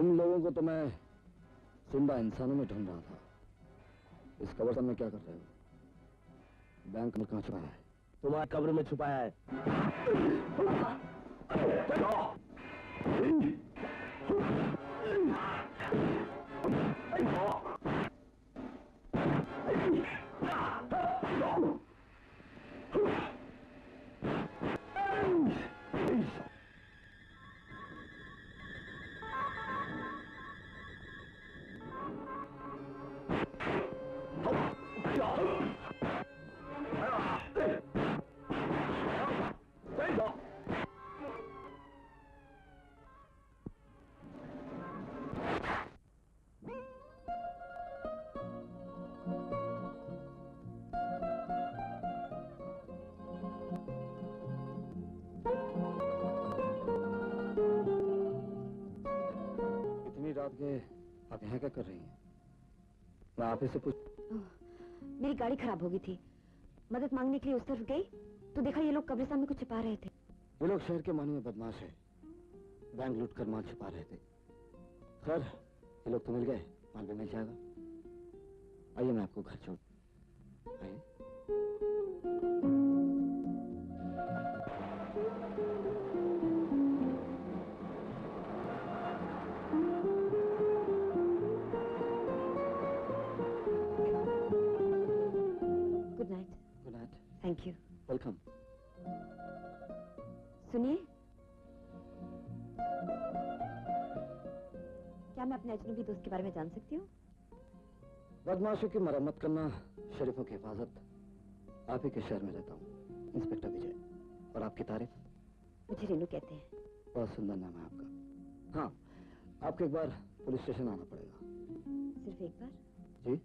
तुम लोगों को तो मैं जिंदा इंसानों में ढूंढ रहा था। इस कब्रिस्तान में क्या कर रहे हो? बैंक में कहाँ छुपाया है? तुम्हारी कब्र में छुपाया है। रात के आप यहाँ क्या कर रही हैं? मैं आप ही से पूछ। मेरी गाड़ी खराब हो गई थी, मदद मांगने के लिए उस तरफ गई तो देखा ये लोग कब्रिस्तान में कुछ छिपा रहे थे। ये लोग शहर के मानव में बदमाश है, बैंक लूट कर माल छिपा रहे थे। खैर ये लोग तो मिल गए, माल भी मिल जाएगा। आइए मैं आपको घर छोड़। आइए। Good night. Good night. Thank you. Welcome. सुनिए, क्या मैं अपने अजनबी दोस्त के बारे में जान सकती हूँ? बदमाशों की मरम्मत करना, शरीफों की हिफाजत। आप ही के शहर में रहता हूँ, इंस्पेक्टर विजय। और आपकी तारीफ? मुझे रेनू कहते हैं। बहुत सुंदर नाम है आपका। हाँ, आपको एक बार पुलिस स्टेशन आना पड़ेगा। सिर्फ एक बार? जी।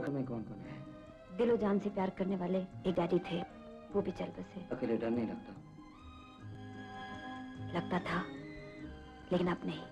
में कौन कौन है? दिलो जान से प्यार करने वाले एक डैडी थे, वो भी चल बसे। अकेले डर नहीं लगता? लगता था, लेकिन अब नहीं।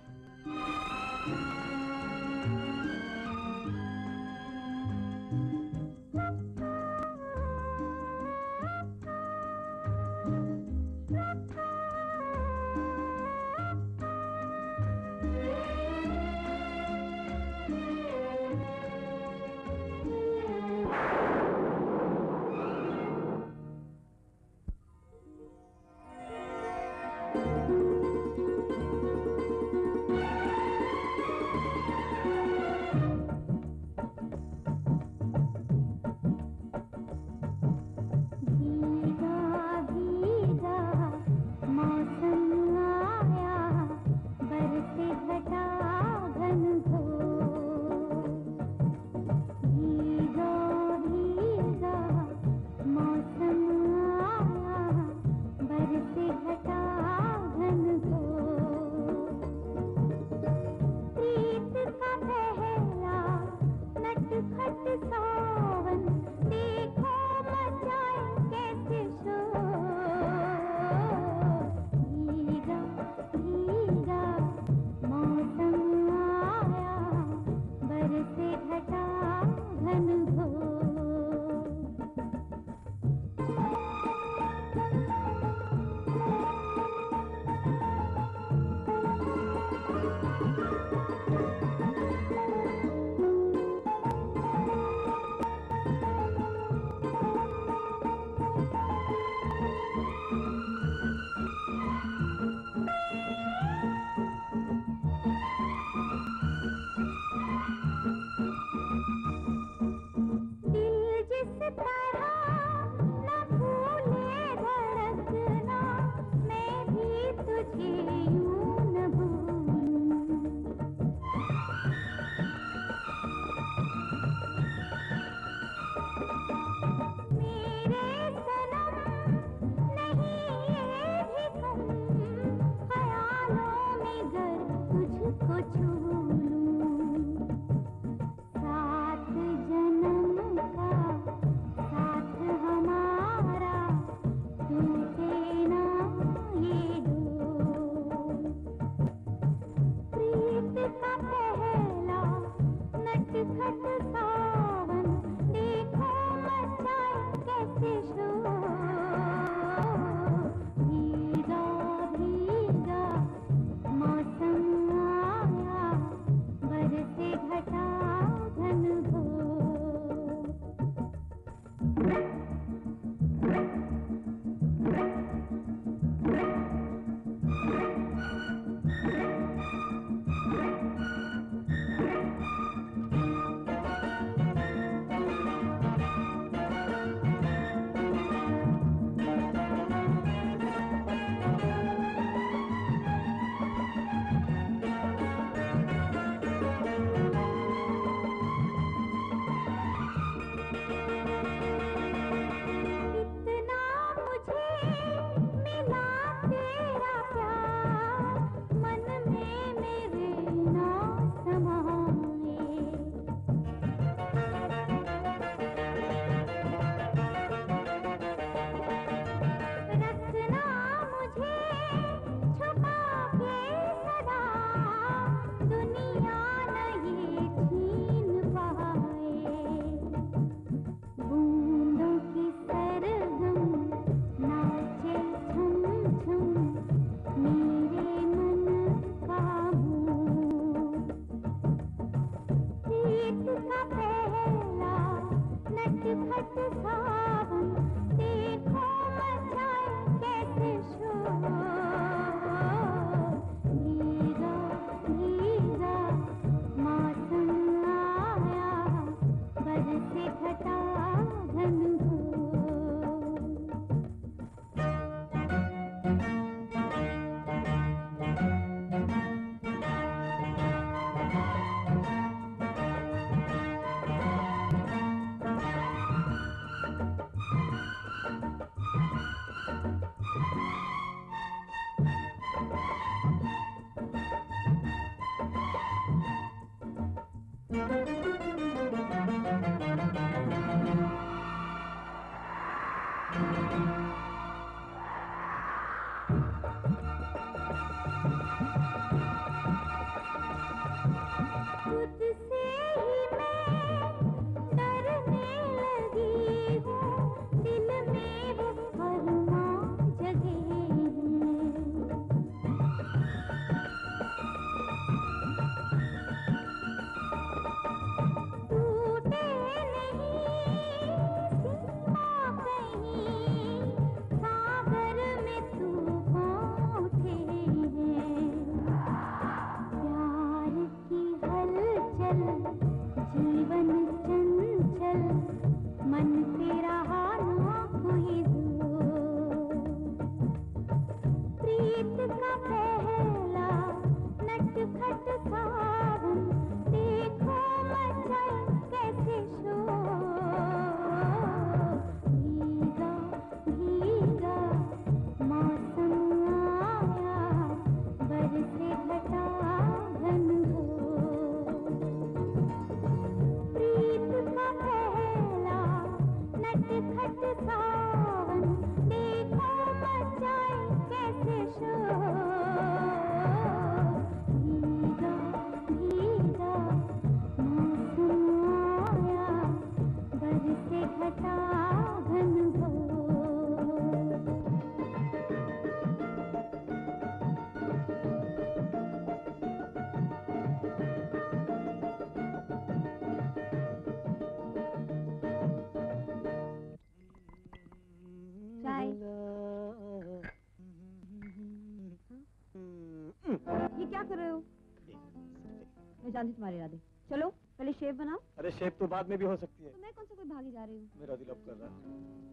क्या कर रहे हो? मैं जानती तुम्हारे इरादे। चलो पहले शेव बनाओ। अरे शेव तो बाद में भी हो सकती है। तो मैं कौन सा कोई भागी जा रही हूँ? मेरा दिल अब कर रहा है।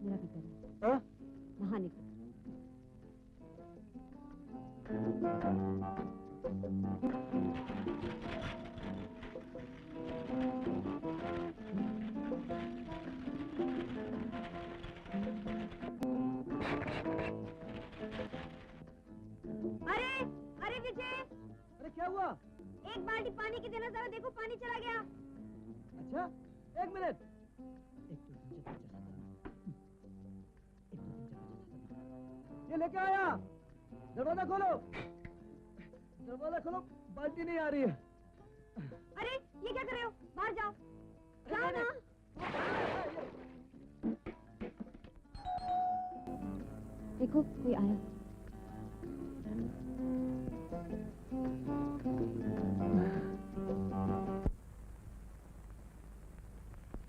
मेरा भी कर रहा है। हाँ? नहाने को। अरे अरे विजय, अरे क्या हुआ? एक बाल्टी पानी की देना, जरा देखो पानी चला गया। अच्छा, एक मिनट। ये लेके आया। दरवाजा खोलो, दरवाजा खोलो, बाल्टी नहीं आ रही है। अरे ये क्या कर रहे हो? बाहर जाओ, जाओ ना। देखो कोई आया।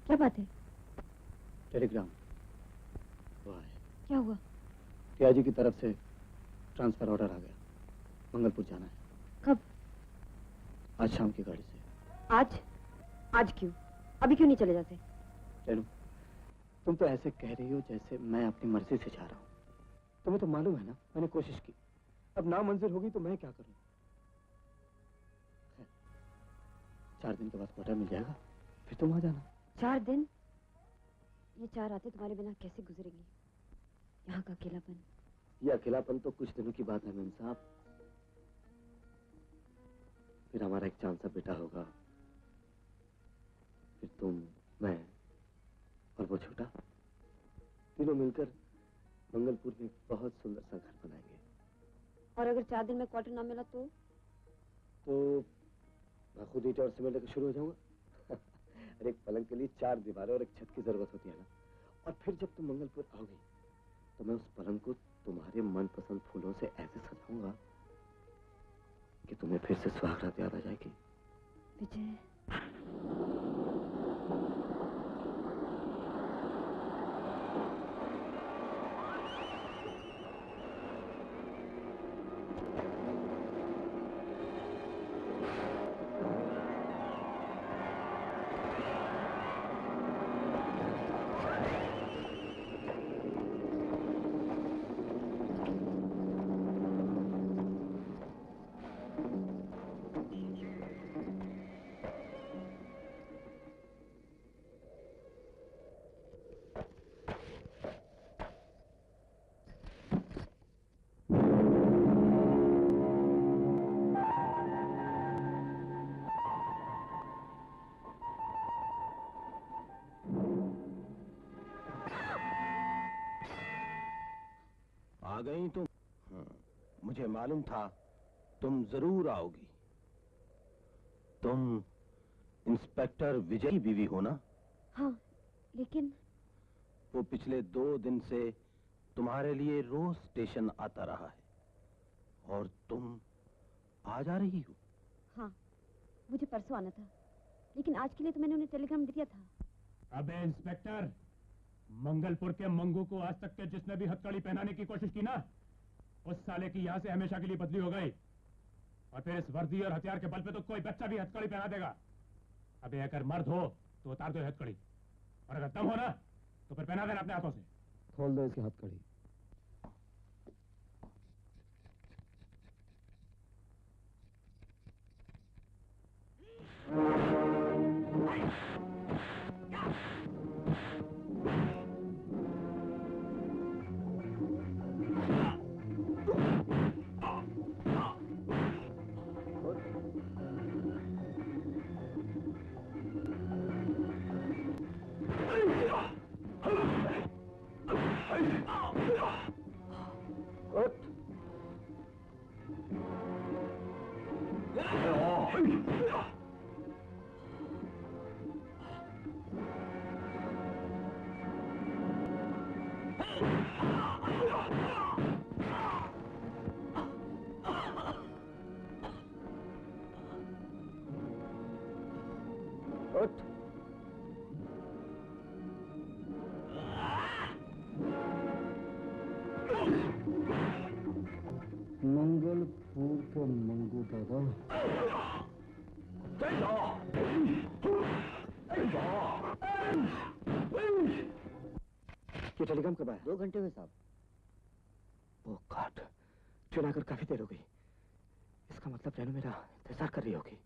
क्या बात है? टेलीग्राम। वाह, क्या हुआ? पियाजी की तरफ से ट्रांसफर ऑर्डर आ गया। मंगलपुर जाना है। कब? आज शाम की गाड़ी से। आज? आज क्यों? अभी क्यों नहीं चले जाते? रेनू, तुम तो ऐसे कह रही हो जैसे मैं अपनी मर्जी से जा रहा हूँ। तुम्हें तो मालूम है ना, मैंने कोशिश की। अब ना मंजूर होगी तो मैं क्या करूँ? 4 दिन के बाद क्वार्टर मिल जाएगा, फिर तुम आ जाना। 4 दिन? ये 4 रातें तुम्हारे बिना कैसे गुजरेंगी? यहाँ का अकेलापन। ये अकेलापन तो कुछ दिनों की बात है मेम साहब। फिर हमारा एक चांद सा बेटा होगा, फिर तुम, मैं और वो छोटा, तीनों मिलकर मंगलपुर में एक बहुत सुंदर सा घर बनाएंगे। और अगर 4 दिन में क्वार्टर ना मिला तो? मैं खुद ईंटें और सीमेंट लेकर शुरू हो जाऊंगा। अरे एक पलंग के लिए 4 दीवारें और एक छत की जरूरत होती है ना। और फिर जब तुम मंगलपुर आओगी तो मैं उस पलंग को तुम्हारे मनपसंद फूलों से ऐसे सजाऊंगा कि तुम्हें फिर से सुहागरात याद आ जाएगी। विजय, आ गई तुम। मुझे मालूम था तुम जरूर आओगी। तुम इंस्पेक्टर विजय की बीवी हो ना? हाँ, लेकिन वो पिछले 2 दिन से तुम्हारे लिए रोज स्टेशन आता रहा है और तुम आज आ रही हो। हाँ, मुझे परसों आना था, लेकिन आज के लिए तो मैंने उन्हें टेलीग्राम दिया था। अबे इंस्पेक्टर, मंगलपुर के मंगू को आज तक के जिसने भी हथकड़ी पहनाने की कोशिश की ना, उस साले की यहाँ से हमेशा के लिए बदली हो गई। और फिर इस वर्दी और हथियार के बल पे तो कोई बच्चा भी हथकड़ी पहना देगा। अबे अगर मर्द हो तो उतार दो हथकड़ी, और अगर दम हो ना तो फिर पहना देना अपने हाथों से। खोल दो इसकी हथकड़ी। मंगलपुर के मंगू दादा। ये टेलीग्राम कब आया? 2 घंटे में साहब। ओ गॉड, ट्रेन आकर काफी देर हो गई। इसका मतलब रेनू मेरा इंतजार कर रही होगी।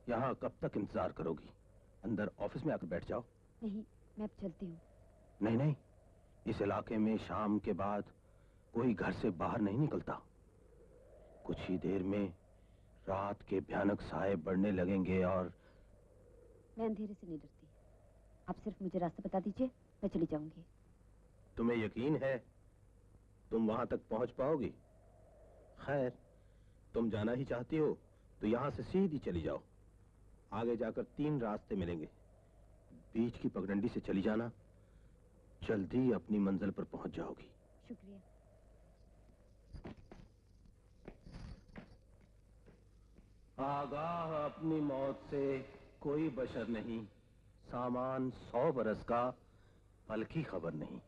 यहाँ कब तक इंतजार करोगी? अंदर ऑफिस में आकर बैठ जाओ। नहीं, मैं अब चलती हूँ। नहीं नहीं, इस इलाके में शाम के बाद कोई घर से बाहर नहीं निकलता। कुछ ही देर में रात के भयानक साए बढ़ने लगेंगे और मैं अंधेरे से नहीं डरती। आप सिर्फ मुझे रास्ता बता दीजिए, मैं चली जाऊंगी। तुम्हें यकीन है तुम वहां तक पहुंच पाओगी? खैर, तुम जाना ही चाहती हो तो यहां से सीधी चली जाओ। आगे जाकर 3 रास्ते मिलेंगे। बीच की पगडंडी से चली जाना, जल्दी अपनी मंजिल पर पहुंच जाओगी। शुक्रिया। आगाह अपनी मौत से कोई बशर नहीं, सामान 100 बरस का, पल की खबर नहीं।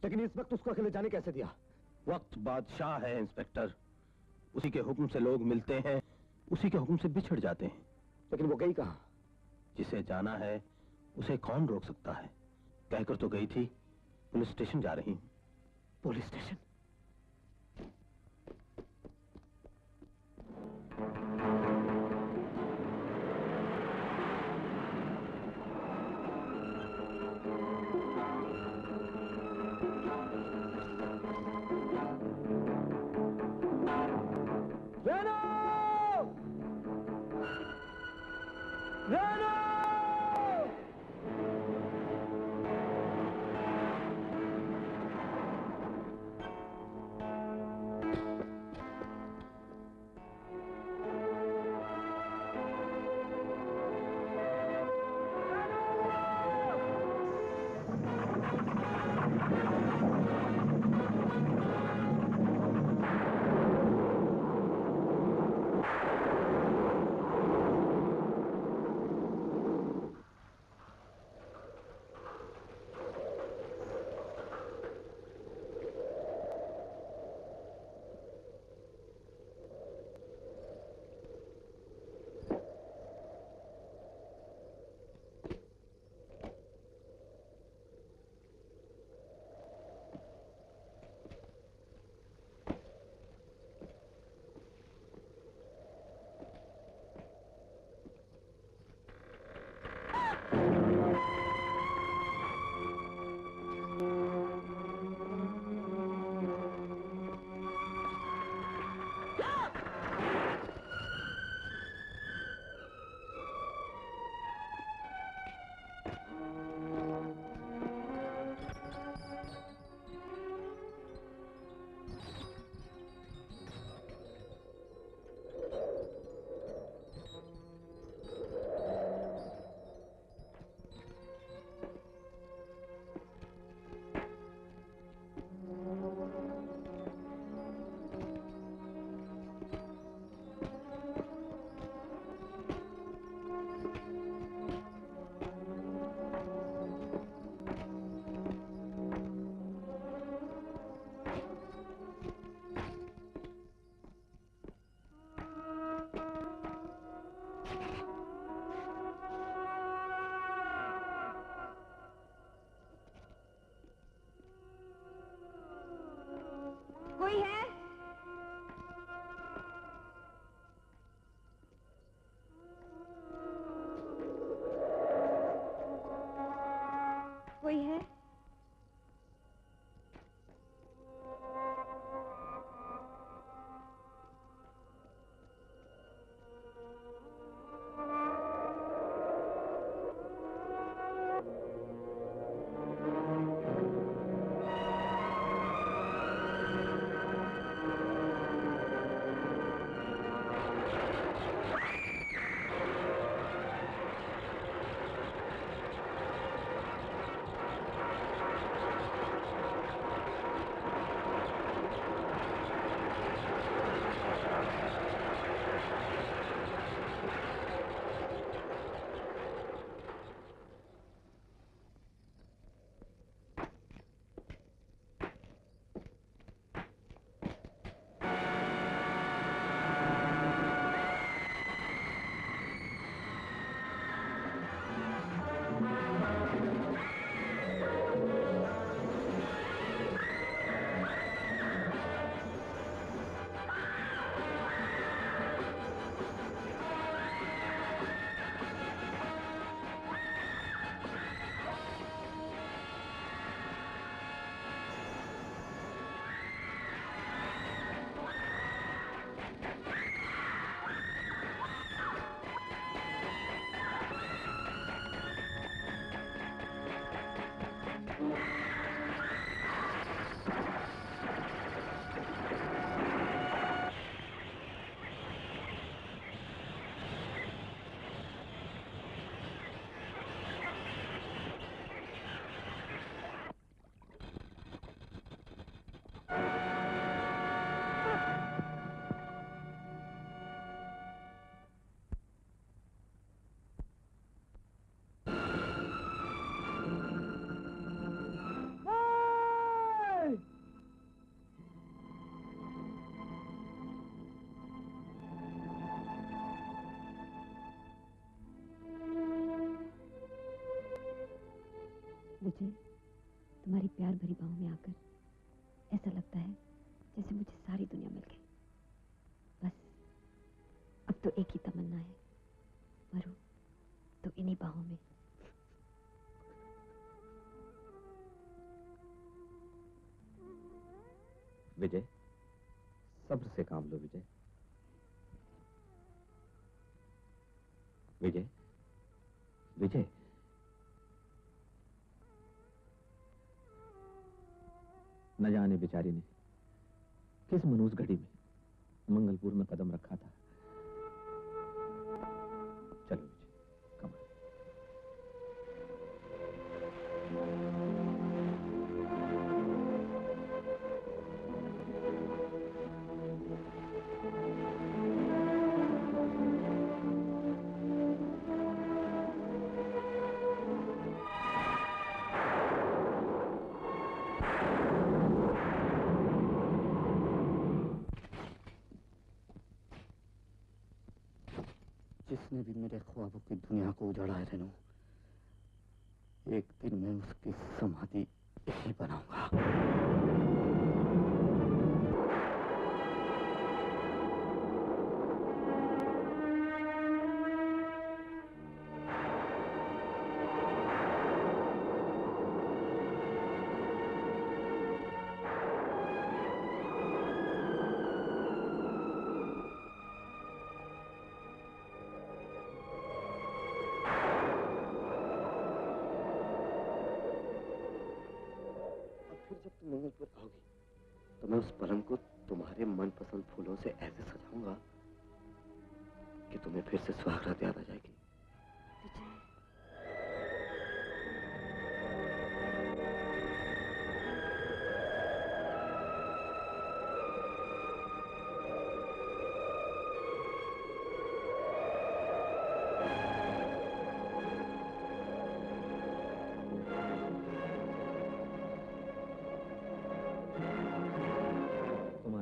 लेकिन इस वक्त उसको अकेले जाने कैसे दिया? वक्त बादशाह है इंस्पेक्टर, उसी के हुक्म से लोग मिलते हैं, उसी के हुक्म से बिछड़ जाते हैं। लेकिन वो गई कहाँ? जिसे जाना है उसे कौन रोक सकता है? कहकर तो गई थी पुलिस स्टेशन जा रही हूं। Police station? पाकर ऐसा लगता है जैसे मुझे सारी दुनिया मिल गई। बस अब तो एक ही तमन्ना है, मरूं तो इन्हीं बाहों में। विजय, सब्र से काम लो विजय। विजय, विजय, न जाने बेचारी ने किस मनूस घड़ी में मंगलपुर में कदम रखा था। चलो विजय, कम ऑन। जिसने भी मेरे ख्वाबों की दुनिया को उजाड़ा है रेनू, एक दिन मैं उसकी समाधि यही बनाऊंगा। मंगलपुर आओगी तो मैं उस पलंग को तुम्हारे मनपसंद फूलों से ऐसे सजाऊंगा कि तुम्हें फिर से सुहागरात याद आ जाएगी।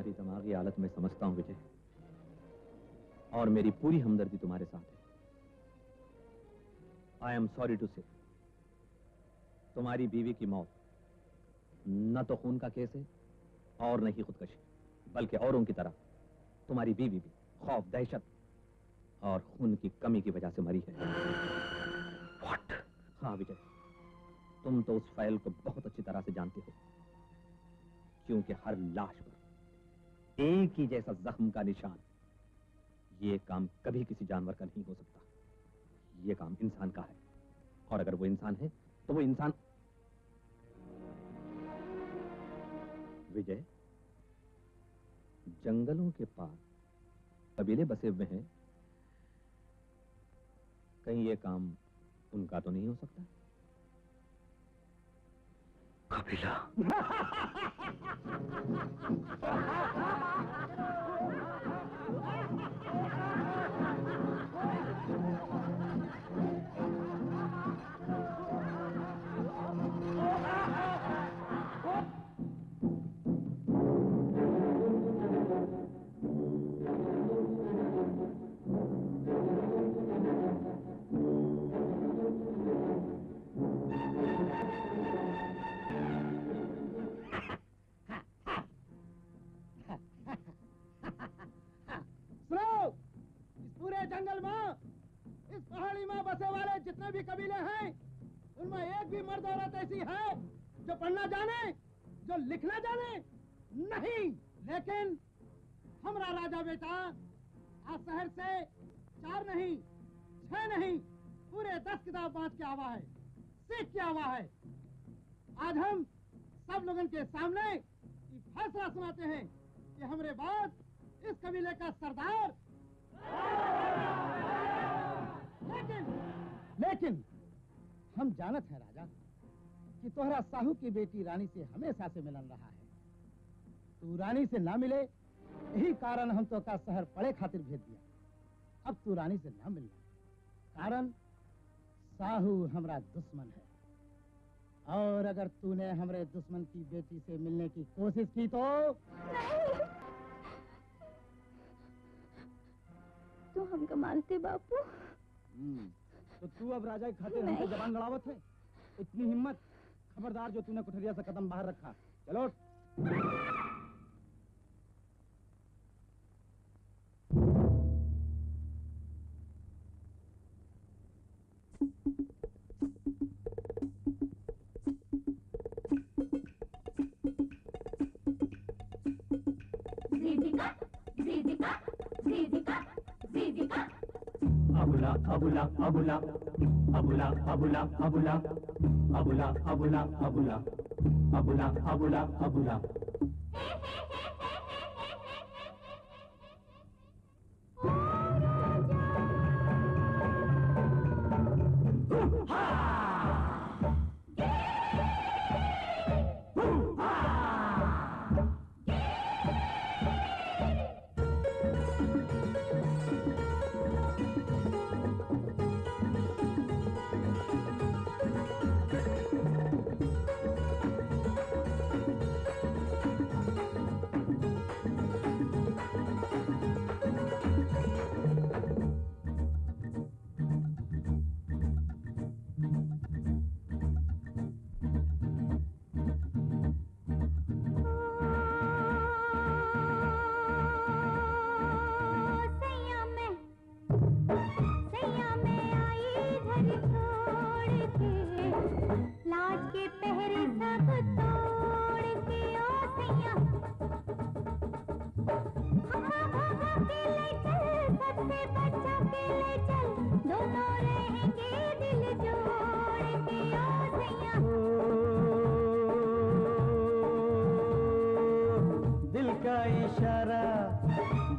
दिमागी हालत में समझता हूं विजय, और मेरी पूरी हमदर्दी तुम्हारे साथ है। आई एम सॉरी टू से, तुम्हारी बीवी की मौत न तो खून का केस है और न ही खुदकशी, बल्कि औरों की तरह तुम्हारी बीवी भी खौफ, दहशत और खून की कमी की वजह से मरी है। What? हाँ विजय, तुम तो उस फाइल को बहुत अच्छी तरह से जानते हो, क्योंकि हर लाश पर एक ही जैसा जख्म का निशान। ये काम कभी किसी जानवर का नहीं हो सकता, ये काम इंसान का है, और अगर वो इंसान है तो वो इंसान। विजय, जंगलों के पास कबीले बसे हुए हैं, कहीं ये काम उनका तो नहीं हो सकता? कबीला? जंगल में, इस पहाड़ी में बसे वाले जितने भी कबीले हैं, उनमें एक भी मर्द औरत ऐसी है जो पढ़ना जाने, जो लिखना जाने नहीं। लेकिन हमारा राजा बेटा आज शहर से 4 नहीं 6 नहीं पूरे 10 किताब बांट के आवा है, सीख के आवा है। आज हम सब लोगों के सामने ये फैसला सुनाते हैं कि हमारे बाद इस कबीले का सरदार। लेकिन हम जानत है राजा कि तोहरा साहू की बेटी रानी से हमेशा से मिलन रहा है। तू रानी से ना मिले, यही कारण हम तो का शहर पढ़े खातिर भेज दिया। अब तू रानी से ना मिलना, कारण साहू हमरा दुश्मन है, और अगर तूने हमरे दुश्मन की बेटी से मिलने की कोशिश की तो हमको मानते बापू। तो तू अब राजा की खातिर हमसे जबान लड़ावत है? इतनी हिम्मत? खबरदार, जो तूने कुठरिया से कदम बाहर रखा चलो। अबुला अबुला अबुला अबुला अबुला अबुला अबुला अबुला अबुला अबुला अबुला अबुला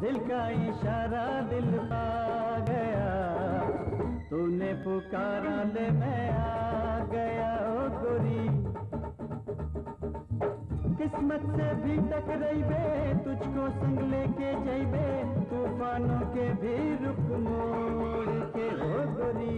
दिल का इशारा दिल पा गया, तूने पुकारा ले मैं आ गया। ओ गोरी किस्मत से भी टकराइबे, तुझको संग लेके जाइबे, तूफानों के भी रुख मोड़ के। ओ गोरी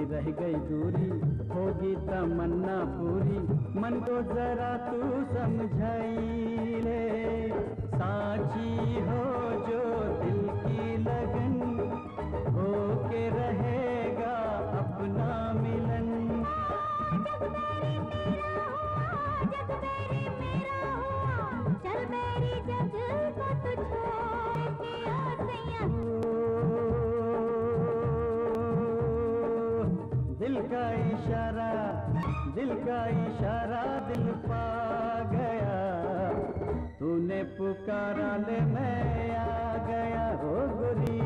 रह गई दूरी, होगी तमन्ना पूरी, मन को जरा तू समझाई ले। साची हो जो दिल की लगन, हो के रहेगा अपना मिलन। जग मेरी मेरा हुआ, चल मेरी जग को तू छोड़ के आ सैया। दिल का इशारा, दिल का इशारा दिल पा गया, तूने पुकारा ले मैं आ गया। हो गोरी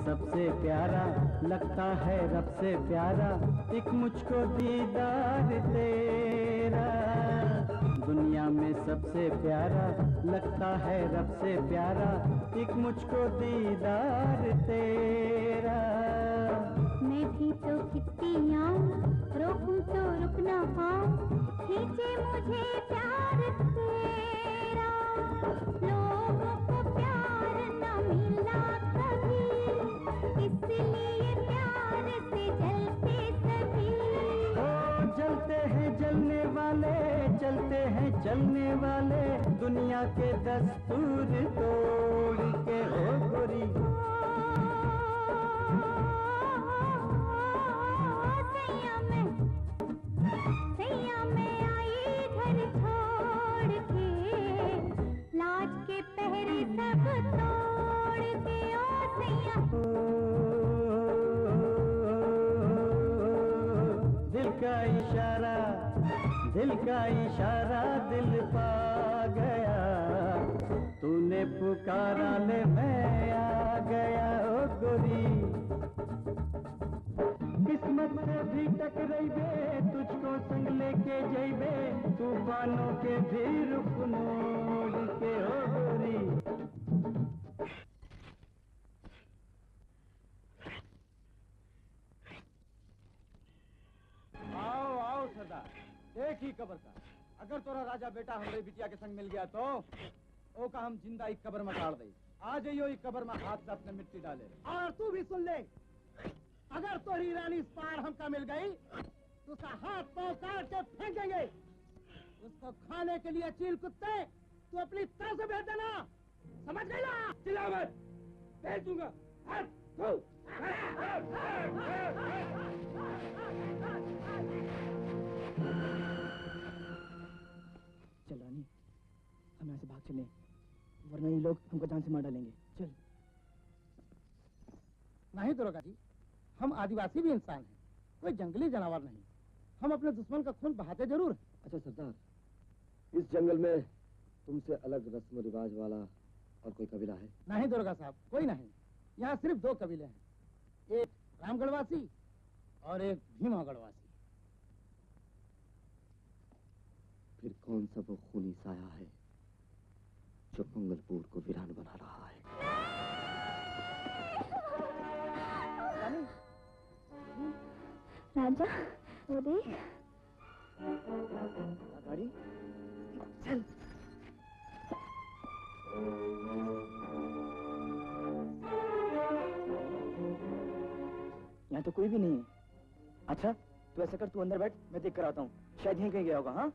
सबसे प्यारा लगता है रब से प्यारा, एक मुझको दीदार तेरा। दुनिया में सबसे प्यारा लगता है रब से प्यारा, एक मुझको दीदार तेरा। मैं भी तो खिंचती आऊं, रोकूं तो रुक ना पाऊं, खींचे मुझे प्यार तेरा। लोगों को प्यार न मिला कभी, इसलिए प्यार से जलते सभी। ओ जलते हैं चलने वाले दुनिया के दस्तूर तोड़ के हो गोरी। सैया में आई घर छोड़ के, लाज के पहरे सब तोड़ के, ओ सैया। दिल का इशारा, दिल का इशारा दिल पा गया, तूने पुकारा ले मैं आ गया ओ गोरी। किस्मत से भी टकराइबे, तुझको संग लेके जइबे, तूफानों के भी रुख मोड़ के ओ गोरी। आओ आओ सरदार, एक ही कब्र का। अगर तोरा राजा बेटा हमारे बिटिया के संग मिल गया तो ओका हम जिंदा एक कब्र में गाड़ दे। आ जाइयो एक कब्र में हाथ से अपने मिट्टी डाले। और तू भी सुन ले, अगर तोरी रानी इस पार हमका मिल गई तो उसका हाथ पांव काट के फेंकेंगे। उसको खाने के लिए चील कुत्ते तू अपनी तरह से भेज देना, समझ गई ना? चिल्ला मत, भेज दूंगा। चल रानी, हम यहाँ से भाग चलें, वरना ये लोग हमको जान से मार डालेंगे। चल। नहीं दरोगा जी, हम आदिवासी भी इंसान हैं, कोई जंगली जानवर नहीं। हम अपने दुश्मन का खून बहाते जरूर हैं। अच्छा सरदार, इस जंगल में तुमसे अलग रस्म रिवाज वाला और कोई कबीला है? नहीं दरोगा साहब, कोई नहीं। यहाँ सिर्फ दो कबीले हैं, एक रामगढ़वासी और एक भीमागढ़वासी। फिर कौन सा वो खूनी साया है जो मंगलपुर को वीरान बना रहा है? राजा, वो देख। गाड़ी चल। यहाँ तो कोई भी नहीं है। अच्छा, तू ऐसा कर, तू अंदर बैठ, मैं देख कर आता हूँ। शायद यहीं कहीं गया होगा। हाँ,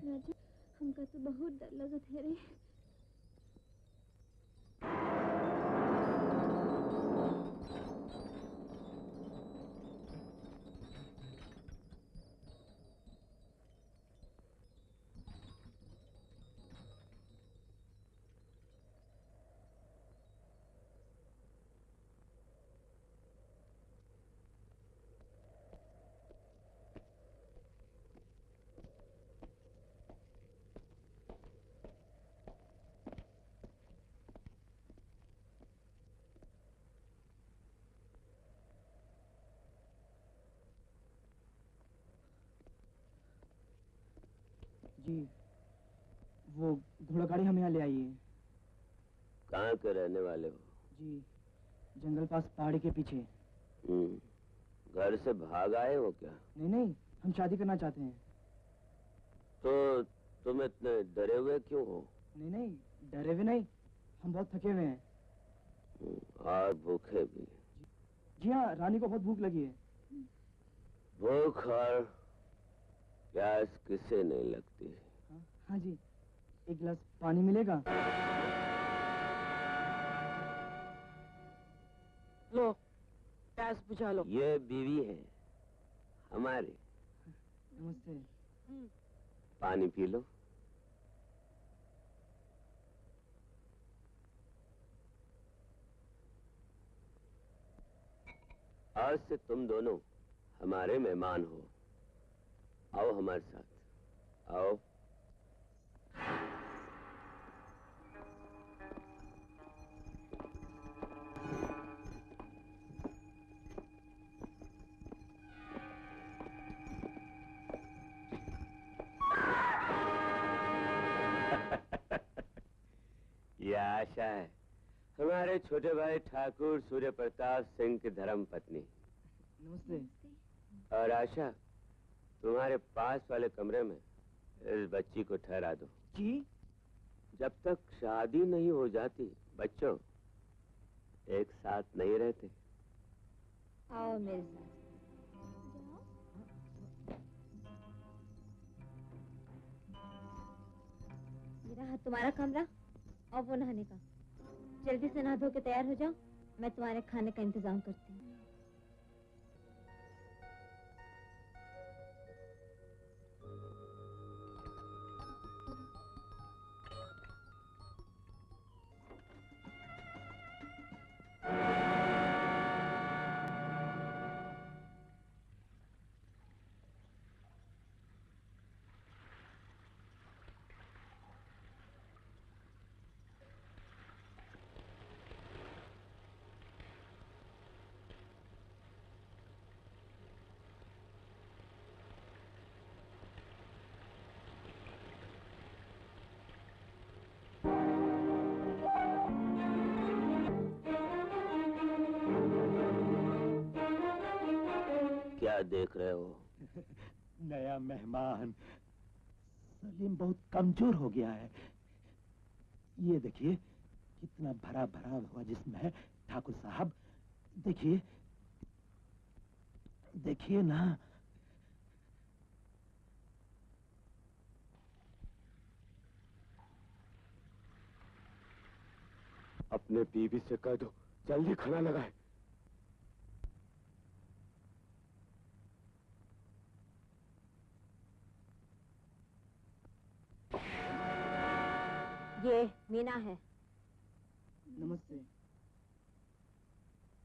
राजू, हमका तो बहुत डर लगत है रे। जी, वो घोड़ा गाड़ी हमें यहाँ ले आई है। कहाँ के रहने वाले हो? जी, जंगल पास पहाड़ी के पीछे। घर से भाग आए हो क्या? नहीं नहीं, हम शादी करना चाहते हैं। तो तुम इतने डरे हुए क्यों हो? नहीं नहीं, डरे हुए नहीं, हम बहुत थके हुए हैं। और भूखे भी। जी हाँ, रानी को बहुत भूख लगी है। भूख और प्यास किसे नहीं लगती? हाँ जी, एक गिलास पानी मिलेगा? लो, प्यास बुझा लो। ये बीवी है हमारी। नमस्ते। पानी पी लो। आज से तुम दोनों हमारे मेहमान हो। आओ हमारे साथ, आओ। ये आशा है, हमारे छोटे भाई ठाकुर सूर्य प्रताप सिंह की धर्म पत्नी। नमस्ते। और आशा, तुम्हारे पास वाले कमरे में इस बच्ची को ठहरा दो। जी? जब तक शादी नहीं हो जाती बच्चों एक साथ नहीं रहते। आओ मेरे साथ। मेरा हाथ तुम्हारा कमरा और वो नहाने का। जल्दी से नहा धो के तैयार हो जाओ, मैं तुम्हारे खाने का इंतजाम करती हूँ। क्या देख रहे हो? नया मेहमान। सलीम बहुत कमजोर हो गया है। ये देखिए कितना भरा भरा हुआ जिस्म है ठाकुर साहब। देखिए देखिए ना। अपने बीवी से कह दो जल्दी खाना लगाए। ये मीना है। नमस्ते।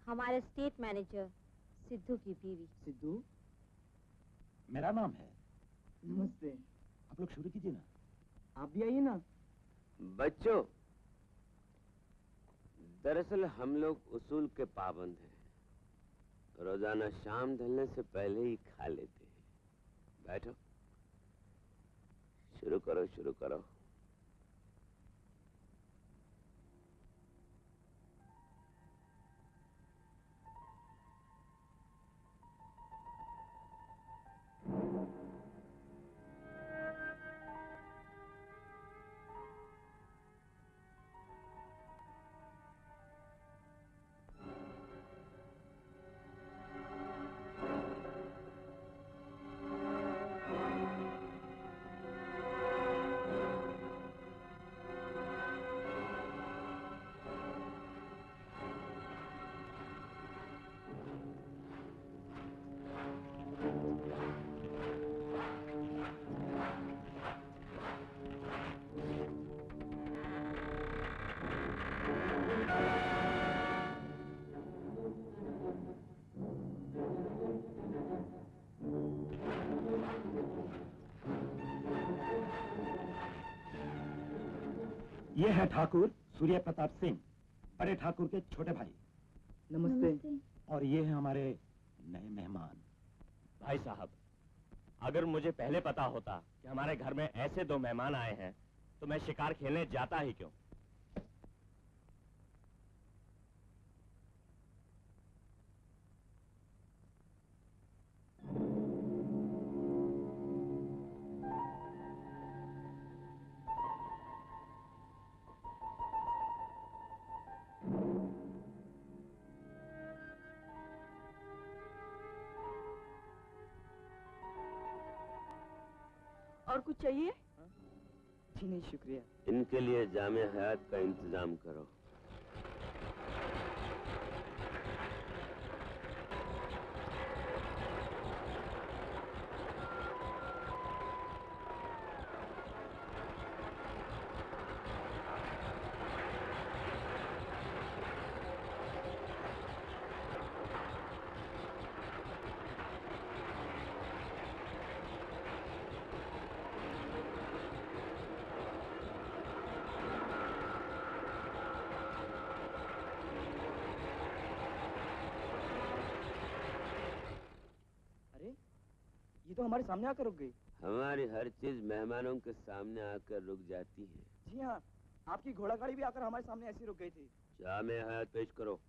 हमारे स्टेट मैनेजर सिद्धू की बीवी। सिद्धू? मेरा नाम है। नमस्ते। आप लोग शुरू कीजिए ना। आप भी आइए ना। बच्चों, दरअसल हम लोग उसूल के पाबंद हैं। रोजाना शाम ढलने से पहले ही खा लेते हैं। बैठो, शुरू करो शुरू करो। ये है ठाकुर सूर्य प्रताप सिंह, बड़े ठाकुर के छोटे भाई। नमस्ते। और ये है हमारे नए मेहमान। भाई साहब, अगर मुझे पहले पता होता कि हमारे घर में ऐसे दो मेहमान आए हैं तो मैं शिकार खेलने जाता ही क्यों। और कुछ चाहिए? जी नहीं, शुक्रिया। इनके लिए जामे हयात का इंतजाम करो। ये तो हमारे सामने आकर रुक गई। हमारी हर चीज मेहमानों के सामने आकर रुक जाती है। जी हाँ, आपकी घोड़ा गाड़ी भी आकर हमारे सामने ऐसी रुक गई थी। जामे हयात पेश करो।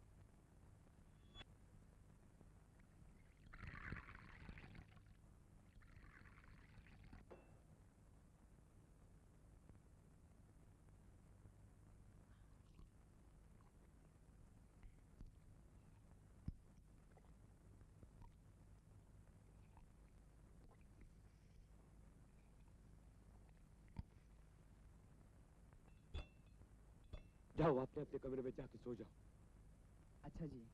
जाओ, अपने अपने कमरे में जाके सो जाओ। अच्छा जी।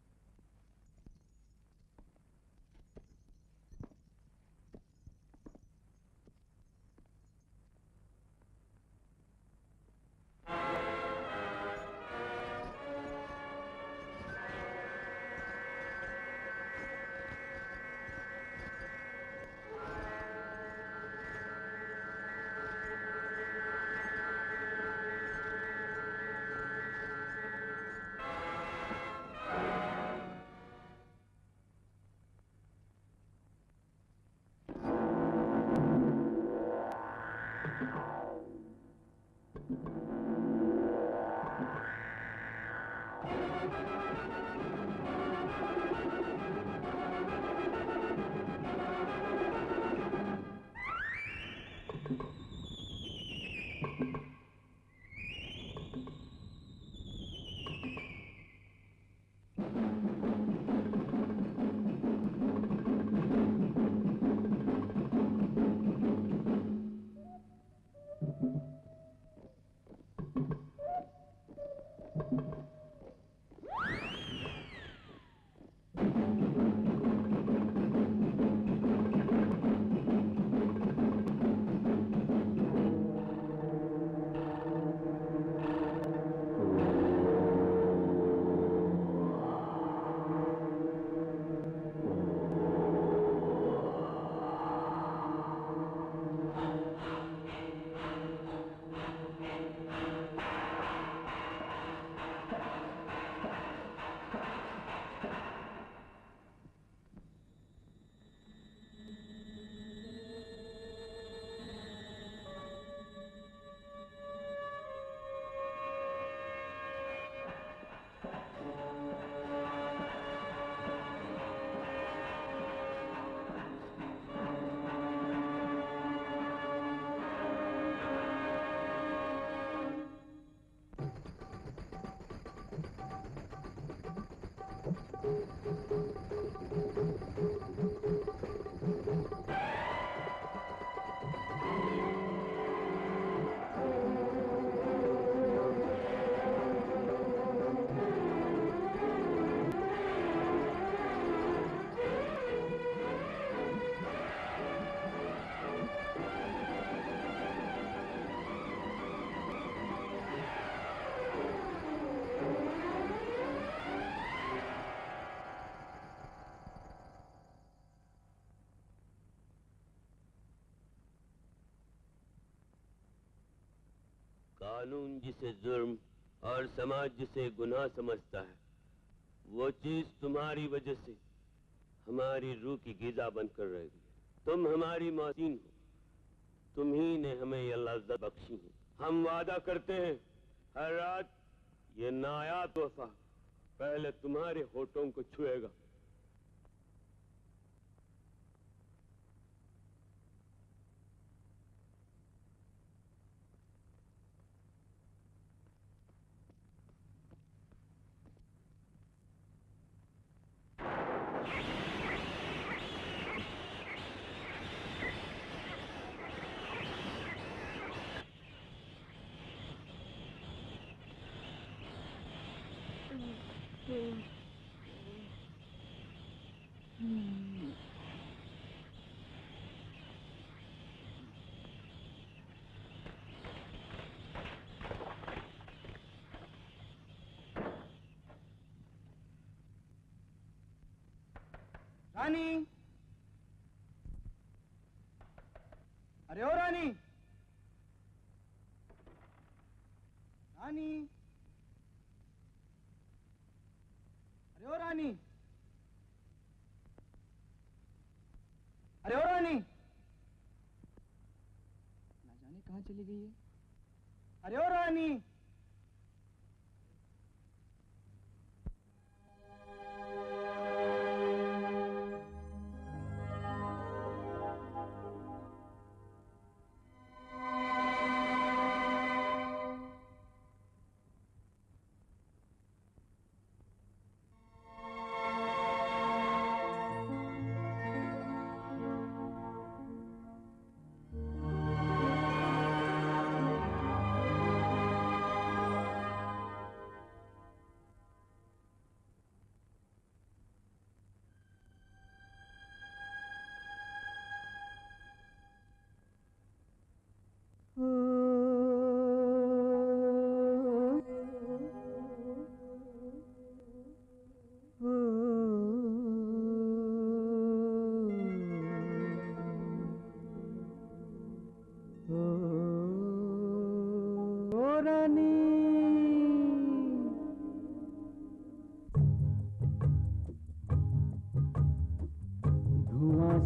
कानून जिसे जुर्म और समाज जिसे गुनाह समझता है, वो चीज तुम्हारी वजह से हमारी रूह की ग़िज़ा बनकर रह गई। तुम हमारी मोहसिन हो, तुम्ही ने हमें ये लज्जत बख्शी है। हम वादा करते हैं हर रात ये नायाब तोहफा पहले तुम्हारे होठों को छुएगा। रानी, अरे ओ रानी, रानी, अरे ओ रानी, अरे ओ रानी, ना जाने कहाँ चली गई है। अरे ओ रानी।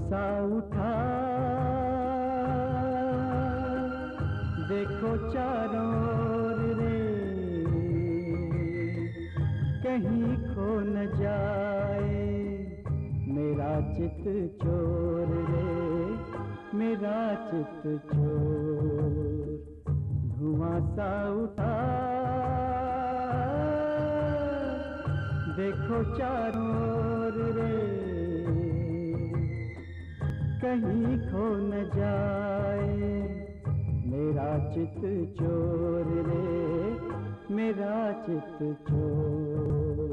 सा उठा देखो चारों ओर रे, कहीं खो न जाए मेरा चित चोर रे, मेरा चित चोर। धुआं सा उठा देखो चारों ओर रे, कहीं खो न जाए मेरा चित चोर रे, मेरा चित चोर।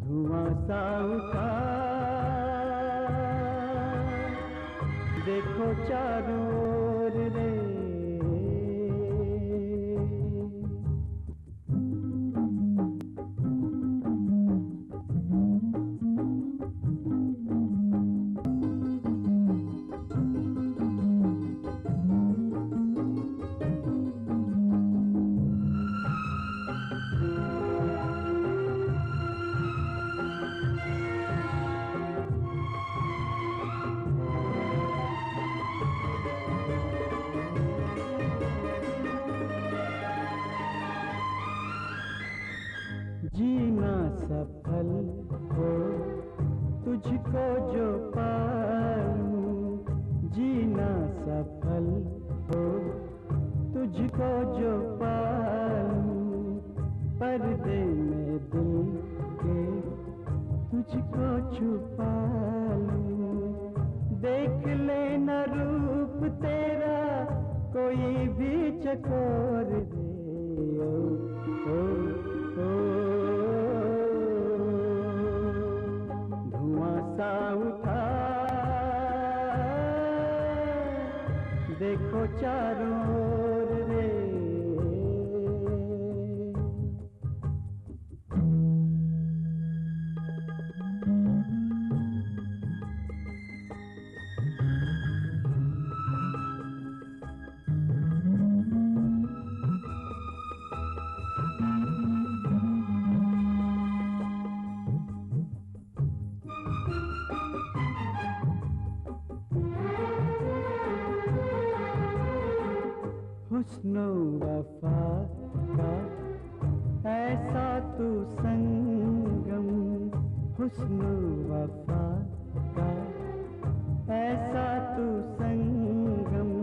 धुआं सा उठा देखो चारों ओर रे, जीना सफल हो तुझको जो पालूं, जीना सफल हो तुझको जो पालूं, पर्दे में दिल के तुझको छुपा लूं। देख लेना रूप तेरा कोई भी चकोर दे, ओ, ओ, धुआं सा उठा देखो चारों ओर रे, तू संगम हुस्न वफा का, ऐसा तू संगम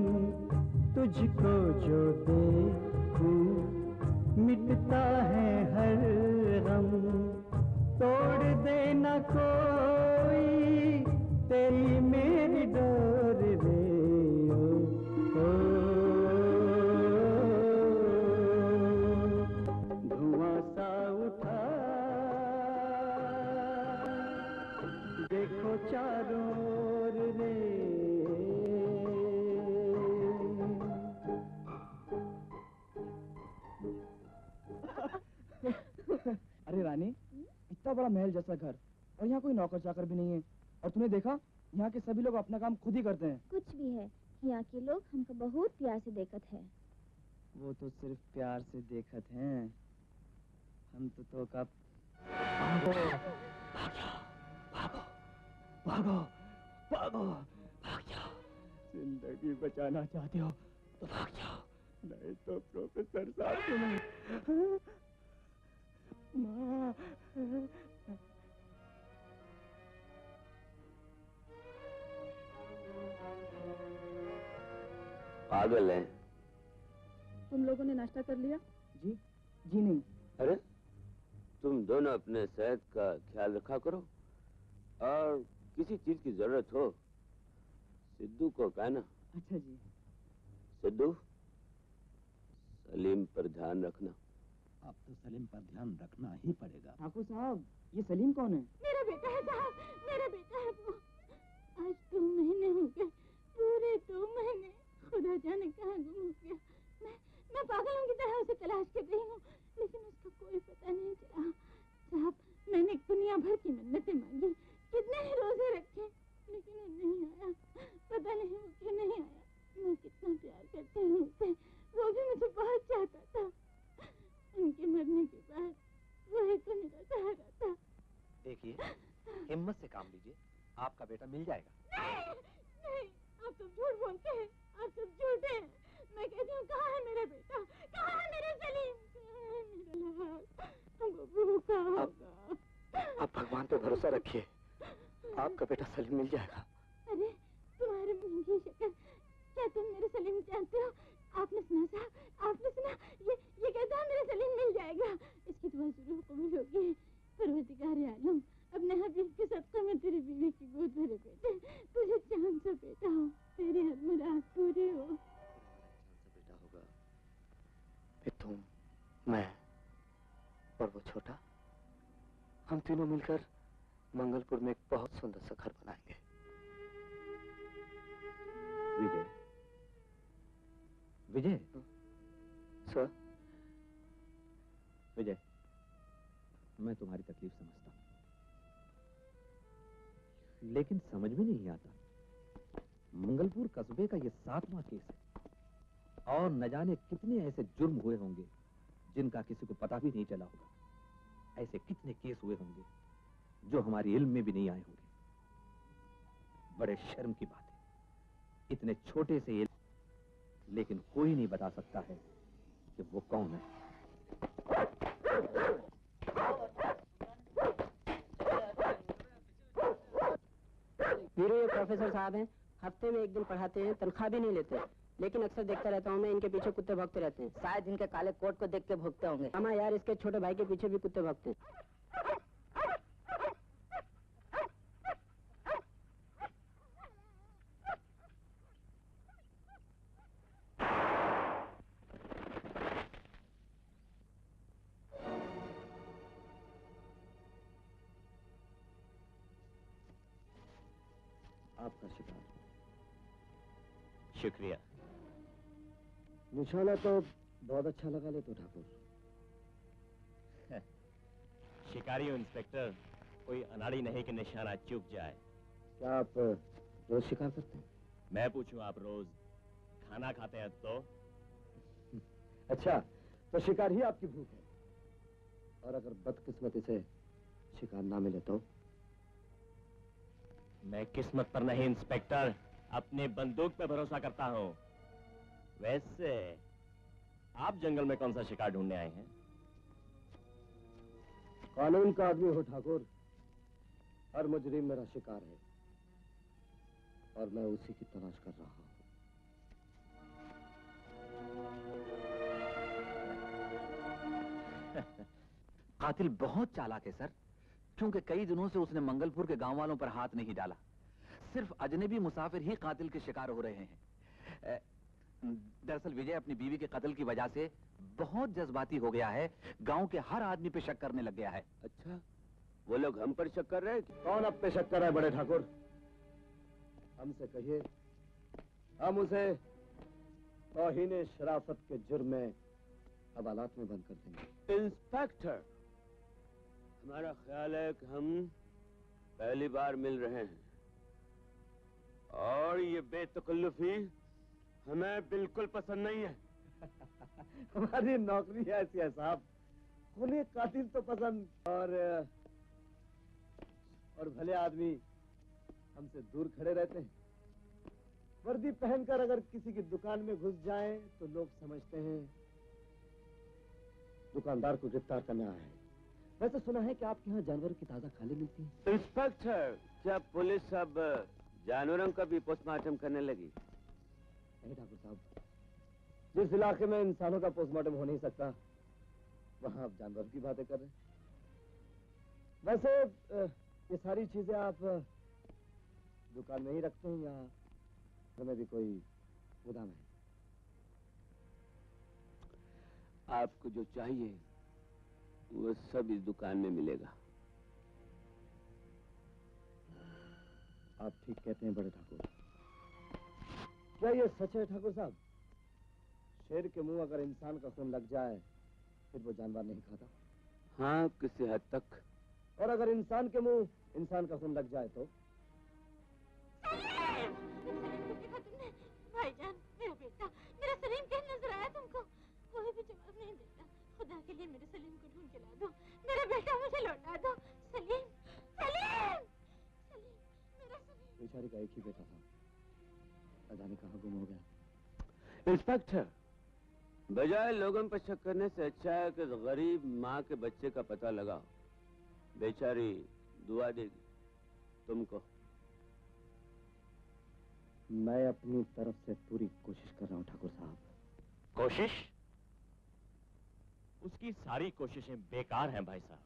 तुझको जो देखूं मिटता है हर गम। तोड़ देना कोई तेरी मेरी डोर रे ओ, धुआं सा उठा देखो चारों ओर रे। अरे रानी, इतना बड़ा महल जैसा घर और यहाँ कोई नौकर चाकर भी नहीं है, और तूने देखा यहाँ के सभी लोग अपना काम खुद ही करते हैं। कुछ भी है, यहाँ के लोग हमको बहुत प्यार से देखत है। वो तो सिर्फ प्यार से देखत हैं, हम तो कब भागो भागो भाग जाओ। जिंदगी बचाना चाहते हो तो भाग जाओ, नहीं तो प्रोफेसर साहब तुम्हें माँ। पागल है। तुम लोगों ने नाश्ता कर लिया? जी जी नहीं। अरे तुम दोनों अपने सेहत का ख्याल रखा करो, और किसी चीज की जरूरत हो सिद्धू को कहना। अच्छा जी। सिद्धू, सलीम पर ध्यान रखना। अब तो सलीम पर ध्यान रखना ही पड़ेगा। ठाकुर साहब, ये सलीम कौन है? मेरा बेटा है साहब, मेरा बेटा है वो। आज 2 महीने हो गए, पूरे 2 महीने, खुदा जाने कहाँ गुम हो गया। मैं पागलों की तरह उसे तलाश कर रही हूँ, लेकिन उसका कोई पता नहीं चला। साहब, मैंने दुनिया भर की मन्नतें मांगी, कितने ही रोजे रखे, लेकिन वो नहीं आया। पता नहीं वो क्यों नहीं आया। मैं कितना प्यार करती हूँ उसे, वो भी मुझे बहुत चाहता था। उनके मरने के बाद वही तो मेरा सहारा था। देखिए, हिम्मत से काम लीजिए, आपका बेटा मिल जाएगा। नहीं, नहीं, आप सब झूठ बोलते हैं, आप सब झूठे हैं। मैं कहती हूँ, कहाँ है मेरा बेटा, कहाँ है मेरा सलीम, मेरा लाल, वो भूखा होगा। आप भगवान पे भरोसा रखिए, आपका बेटा सलीम मिल जाएगा। अरे तुम्हारे मुंह की शक्ल, क्या तुम मेरे सलीम जानते हो? आपने सुना साहब, आपने सुना, ये कहता है मेरा सलीम मिल जाएगा। इसकी दुआ जरूर कबूल होगी। परवरदिगार आलम, अपने हबीब के सदक़े में तेरी बीवी की गोद भरे बेटे, तुझे चांद सा बेटा हो, तेरी हर मुराद पूरी हो। बेटा होगा, फिर तुम, मैं और वो छोटा, हम तीनों मिलकर मंगलपुर में एक बहुत सुंदर सा घर बनाएंगे। विजय, विजय, सर। विजय, मैं तुम्हारी तकलीफ समझता हूँ, लेकिन समझ में नहीं आता, मंगलपुर कस्बे का ये 7वां केस है, और न जाने कितने ऐसे जुर्म हुए होंगे जिनका किसी को पता भी नहीं चला होगा। ऐसे कितने केस हुए होंगे जो हमारी इल्म में भी नहीं आए होंगे। बड़े शर्म की बात है, इतने छोटे से इल्म, लेकिन कोई नहीं बता सकता है कि वो कौन है। वीरू, ये प्रोफेसर साहब हैं, हफ्ते में 1 दिन पढ़ाते हैं, तनख्वाह भी नहीं लेते, लेकिन अक्सर देखता रहता हूँ मैं, इनके पीछे कुत्ते भौंकते रहते हैं। शायद इनके काले कोट को देख के भौंकते होंगे। अमा यार, इसके छोटे भाई के पीछे भी कुत्ते भौंकते हैं। आपका शिकार। शुक्रिया। निशाना तो बहुत अच्छा लगा ले तो ठाकुर। शिकारी हूँ इंस्पेक्टर, कोई अनाड़ी नहीं कि निशाना चूक जाए। क्या आप रोज शिकार करते हैं? मैं पूछूं, आप रोज खाना खाते हैं तो? अच्छा, तो शिकार ही आपकी भूख है, और अगर बदकिस्मती से शिकार ना मिले तो? मैं किस्मत पर नहीं इंस्पेक्टर, अपनी बंदूक पे भरोसा करता हूँ। वैसे आप जंगल में कौन सा शिकार ढूंढने आए हैं? कानून का आदमी हो ठाकुर, हर मुजरिम मेरा शिकार है और मैं उसी की तलाश कर रहा हूं। कातिल बहुत चालाक है सर, क्योंकि कई दिनों से उसने मंगलपुर के गांव वालों पर हाथ नहीं डाला। सिर्फ अजनबी मुसाफिर ही कातिल के शिकार हो रहे हैं। दरअसल विजय अपनी बीवी के कत्ल की वजह से बहुत जज्बाती हो गया है, गांव के हर आदमी पे शक करने लग गया है। अच्छा, वो लोग हम पर शक कर रहे हैं? कौन अब पे शक कर रहा है बड़े ठाकुर? हमसे कहिए, हम उसे तौहीन शराफत के जुर्म में हवालात में बंद कर देंगे। इंस्पेक्टर, हमारा ख्याल है कि हम पहली बार मिल रहे हैं और ये बेतकल्लुफी हमें बिल्कुल पसंद नहीं है। हमारी नौकरी ऐसी है साहब, उन्हें कातिल तो पसंद और भले आदमी हमसे दूर खड़े रहते हैं। वर्दी पहनकर अगर किसी की दुकान में घुस जाएं तो लोग समझते हैं दुकानदार को गिरफ्तार करने आया है। वैसे सुना है कि आपके यहाँ जानवरों की ताजा खाली मिलती है। इंस्पेक्टर, क्या पुलिस अब जानवरों का भी पोस्टमार्टम करने लगी? नहीं ठाकुर साहब, जिस इलाके में इंसानों का पोस्टमार्टम हो नहीं सकता वहां आप जानवरों की बातें कर रहे हैं। वैसे ये सारी चीजें आप दुकान में ही रखते हैं या हमें भी कोई गोदाम है? आपको जो चाहिए वो सब इस दुकान में मिलेगा। आप ठीक कहते हैं बड़े ठाकुर। क्या ये सच है ठाकुर साहब? शेर के मुंह अगर इंसान का खून लग जाए फिर वो जानवर नहीं खाता? हाँ, किसी हद तक। और अगर इंसान के मुंह इंसान का खून लग जाए तो? भाईजान, मेरा बेटा, मेरा सलीम कहीं नजर आया तुमको? कोई भी जवाब नहीं देता। खुदा के लिए मेरे सलीम को ढूंढ के ला दो। मेरा बेटा मुझे लौटा दो। सलीम, सलीम, सलीम, मेरा सलीम। बेचारी का एक ही बेटा था, न जाने कहाँ गुम हो गया। इंस्पेक्टर, बजाय लोगों पर शक करने से अच्छा है कि गरीब माँ के बच्चे का पता लगाओ। बेचारी दुआ देगी तुमको। मैं अपनी तरफ से पूरी कोशिश कर रहा हूँ ठाकुर साहब। कोशिश? उसकी सारी कोशिशें बेकार हैं भाई साहब,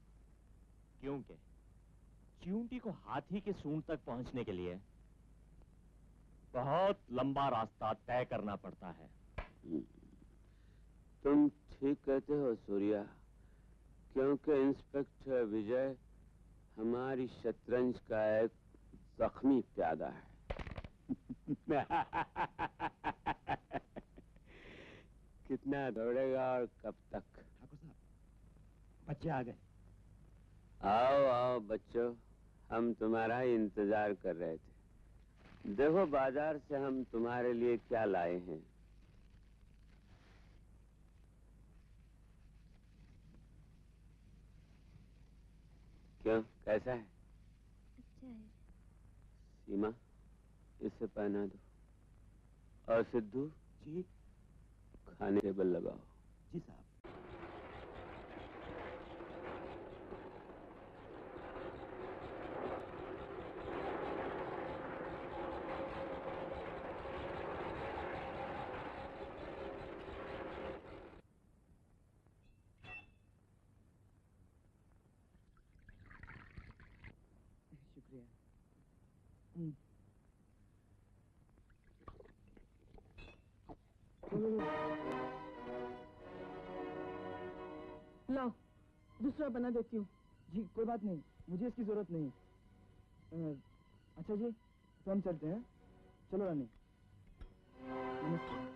क्योंकि चींटी को हाथी के सूंड तक पहुंचने के लिए बहुत लंबा रास्ता तय करना पड़ता है। तुम ठीक कहते हो सूर्या, क्योंकि इंस्पेक्टर विजय हमारी शतरंज का एक जख्मी प्यादा है। कितना दौड़ेगा और कब तक? ठाकुर साहब, बच्चे आ गए। आओ आओ बच्चों, हम तुम्हारा इंतजार कर रहे थे। देखो बाजार से हम तुम्हारे लिए क्या लाए हैं। क्यों, कैसा है? अच्छा है। सीमा, इसे पहना दो। और सिद्धू जी, खाने टेबल लगाओ। जी साहब। शुक्रिया। लाओ, दूसरा बना देती हूँ। जी कोई बात नहीं, मुझे इसकी जरूरत नहीं। अच्छा जी, तो हम चलते हैं। चलो रानी। नमस्ते।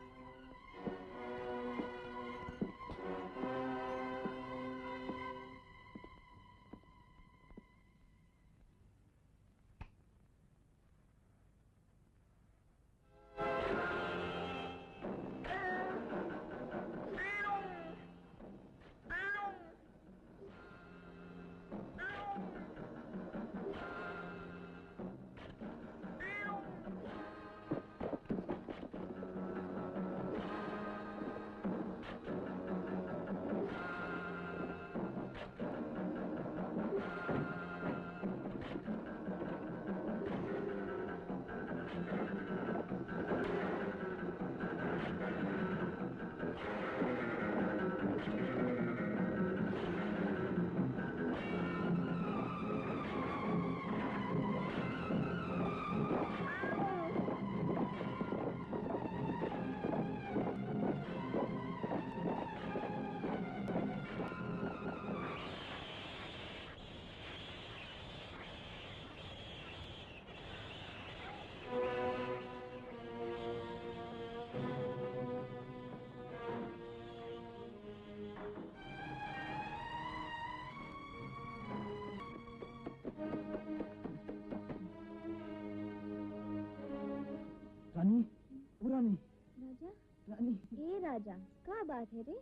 राजा का बात है रे?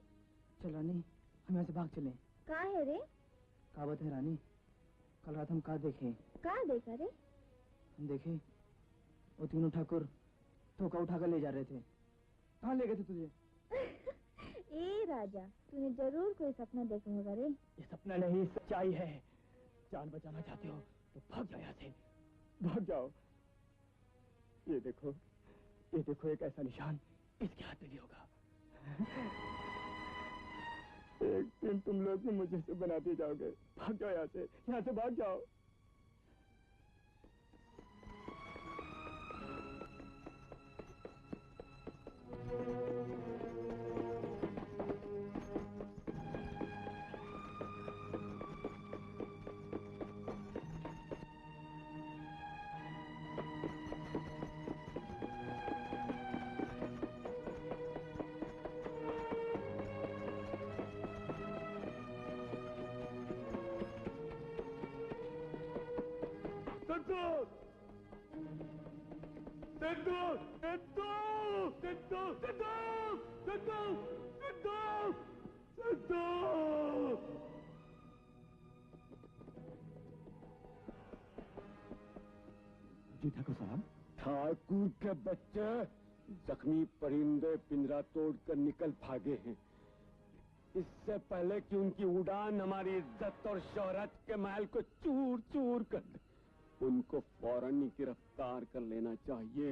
चल रानी, हम यहाँ से भाग चले। का है रे? का बात है रानी? कल रात हम का देखे? का देखा रे? हम देखे वो तीनों ठाकुर धोखा उठा कर ले जा रहे थे। कहाँ ले गए थे तुझे? ए राजा, तूने जरूर कोई सपना देखा होगा रे। ये सपना नहीं, सच्चाई है। जान बचाना चाहते हो तो भाग जाओ यहाँ से, भाग जाओ। ये देखो एक ऐसा निशान इसके हाथ में भी होगा। एक दिन तुम लोग मुझे से बनाते जाओगे। भाग जाओ यहाँ से भाग जाओ। जी ठाकुर साहब। ठाकुर के बच्चे, जख्मी परिंदे पिंजरा तोड़कर निकल भागे हैं। इससे पहले कि उनकी उड़ान हमारी इज्जत और शोहरत के महल को चूर चूर कर दे, उनको फौरन ही गिरफ्तार कर लेना चाहिए।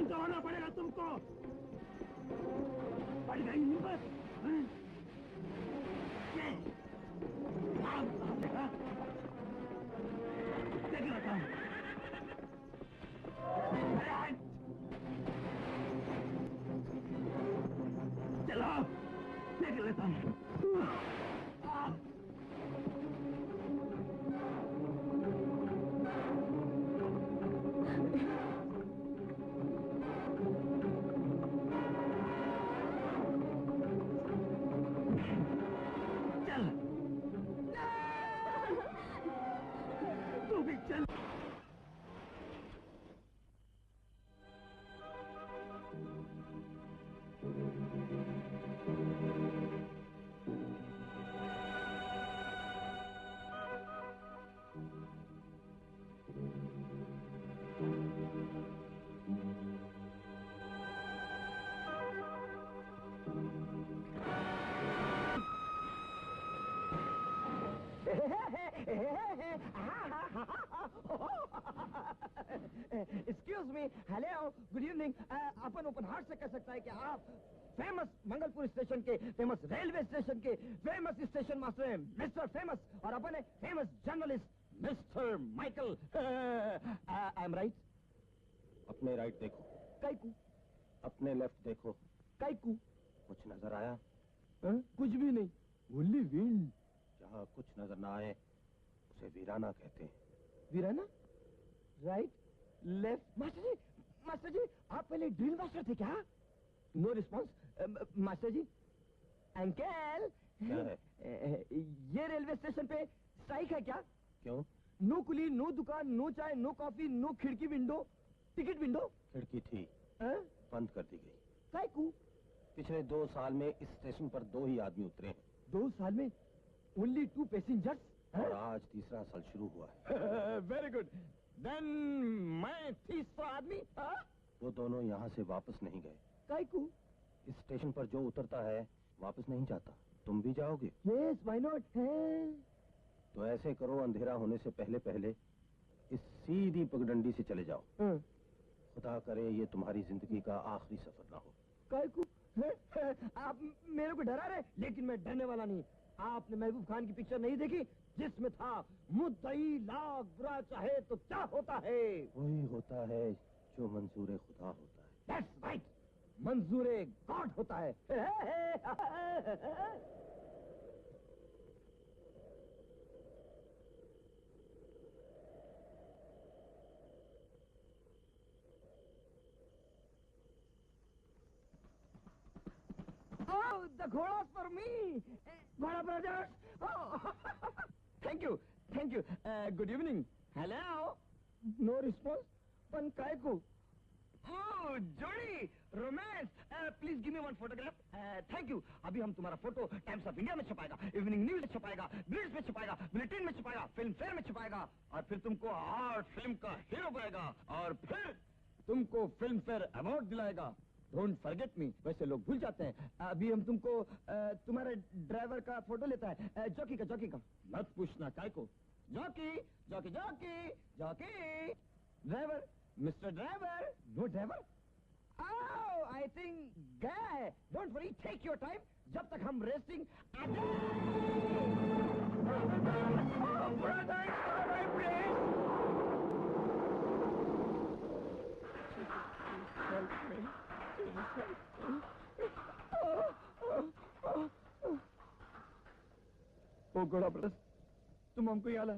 गंवाना पड़ेगा तुमको। पड़ गई हिम्मत? देख लेता हूँ। चलो देख लेता हूँ। Excuse me, hello, good evening. अपन ओपन हार्ट से कह सकता है कि आप फेमस मंगलपुर स्टेशन के, फेमस रेलवे स्टेशन के फेमस स्टेशन मास्टर हैं, मिस्टर फेमस, और अपन है famous journalist mister Michael. I am right? अपने राइट देखो। काइकू? अपने लेफ्ट देखो। काइकू? कुछ नजर आया? कुछ भी नहीं, ओनली विंड। जहाँ कुछ नजर ना आए उसे वीराना कहते हैं। वीराना? Right, left. मास्टर जी आप पहले ड्रिल मास्टर थे क्या? No response. Master ji, uncle क्या है? ये रेलवे स्टेशन पे स्ट्राइक है क्या? क्यों? नो कुली, नो दुकान, नो चाय, नो कॉफी, नो खिड़की विंडो, टिकट विंडो? खिड़की थी, बंद कर दी गई। कायकू? पिछले 2 साल में इस स्टेशन पर 2 ही आदमी उतरे हैं। 2 साल में ओनली 2 पैसेंजर्स? और आज तीसरा साल शुरू हुआ है। Very good. देन मैं तीसरा आदमी? वो दोनों यहाँ से वापस नहीं गए। कायकू? इस स्टेशन पर जो उतरता है वापस नहीं जाता। तुम भी जाओगे? Yes, why not? तो ऐसे करो, अंधेरा होने से पहले पहले इस सीधी पगडंडी से चले जाओ। खुदा करे ये तुम्हारी जिंदगी का आखिरी सफर ना हो। कायकू? आप मेरे को डरा रहे, लेकिन मैं डरने वाला नहीं। आपने महबूब खान की पिक्चर नहीं देखी जिसमें था मुद्दई लाख बुरा चाहे तो क्या होता है? वही होता है जो मंजूर खुदा होता है। That's right, मंजूर गॉड होता है। Oh, the Ghodas for me! Ghoda brothers! Oh, thank you. Good evening. Hello? No response? Pan Kaiku? Oh, Jody! Romance! Please give me one photograph. Thank you. अभी हम तुम्हारा फोटो टाइम्स ऑफ इंडिया में छपाएगा, evening news में छपाएगा, blitz में छपाएगा, bulletin में छपाएगा, film fair में छपाएगा, और फिर तुमको आर्ट फिल्म का हीरो बनाएगा, और फिर तुमको फिल्म फेयर अवार्ड दिलाएगा। Don't forget me. वैसे लोग भूल जाते हैं। अभी हम तुमको तुम्हारे ड्राइवर का फोटो लेता है, जॉकी का। मत पूछना काय को। Jockey. Driver, mister driver. No driver? Oh, I think guy. Don't worry, take your time. जब तक हम रेसिंग ओ घोड़ा ब्रदर्स, तुम हमको यहाँ ला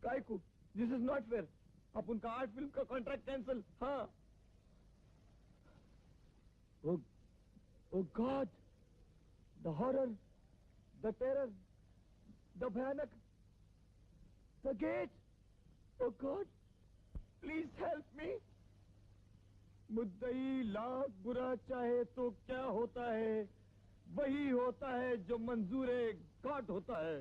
काय को? This is not fair. अब उनका आर्ट फिल्म का कॉन्ट्रैक्ट कैंसिल। हाँ। Oh god, the horror, the terror, the भयानक, the gate. Oh god, please help me. मुद्दई लाख बुरा चाहे तो क्या होता है? वही होता है जो मंजूर गॉड होता है।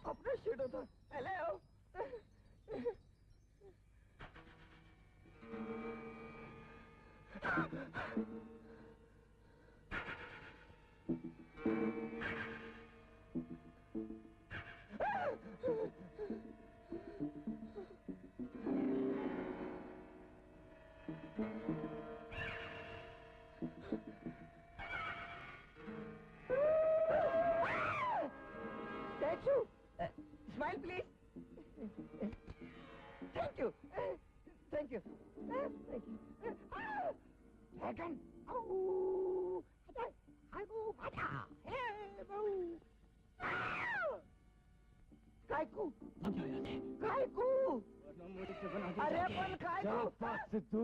अपना शेड होता। Hello. Statue, smile please. Thank you. Dragon. Oh, कायकू। अरे अपन कायकू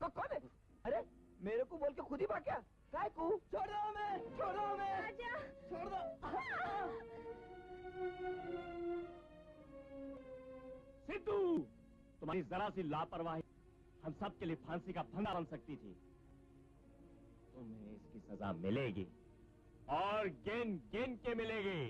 कौन है? अरे मेरे को बोल के खुद ही भाग गया। कायकू, छोड़ दो हमें। छोड़ दो। सिद्धू, तुम्हारी जरा सी लापरवाही हम सब के लिए फांसी का फंदा बन सकती थी। तुम्हें इसकी सजा मिलेगी, और गिन गिन के मिलेगी।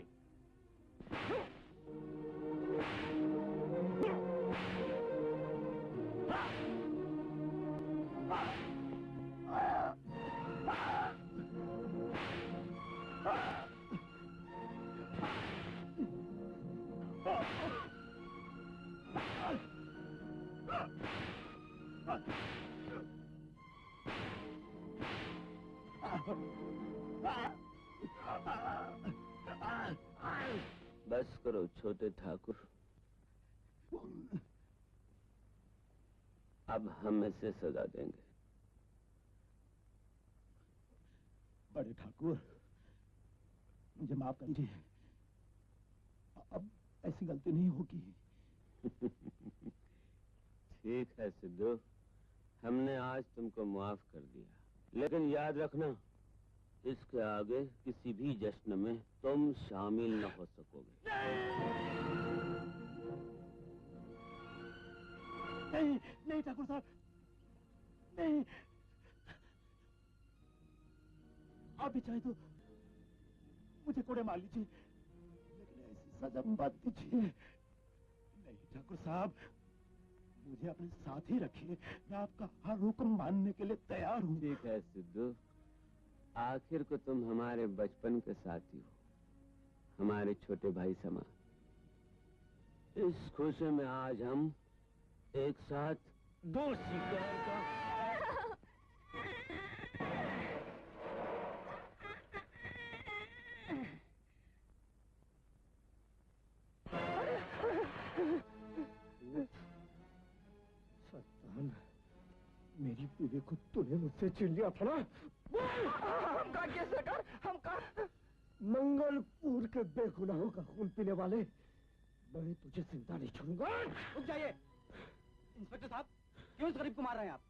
बस करो छोटे ठाकुर, अब हम इसे सजा देंगे। बड़े ठाकुर, मुझे माफ कर दीजिए, अब ऐसी गलती नहीं होगी। ठीक है सिद्धू, हमने आज तुमको माफ कर दिया, लेकिन याद रखना, इसके आगे किसी भी जश्न में तुम शामिल न हो सकोगे। नहीं नहीं ठाकुर साहब, नहीं, आप भी चाहे तो मुझे कोड़े मार लीजिए, लेकिन ऐसी सजा मत दीजिए। नहीं ठाकुर साहब, मुझे अपने साथ ही रखिए, मैं आपका हर हुक्म मानने के लिए तैयार हूँ। ठीक है सिद्धू, आखिर को तुम हमारे बचपन के साथी हो, हमारे छोटे भाई समान। इस खुशी में आज हम एक साथ दो शिकार का सल्तान, मेरी बीवी को तूने मुझसे छीन लिया था ना? हम कहा क्या सरकार, हम कहा? मंगलपुर के बेगुनाहों का खून पीने वाले, मैं तुझे जिंदा नहीं छोड़ूंगा। रुक जाइए इंस्पेक्टर साहब, क्यों इस गरीब को मार रहे हैं आप?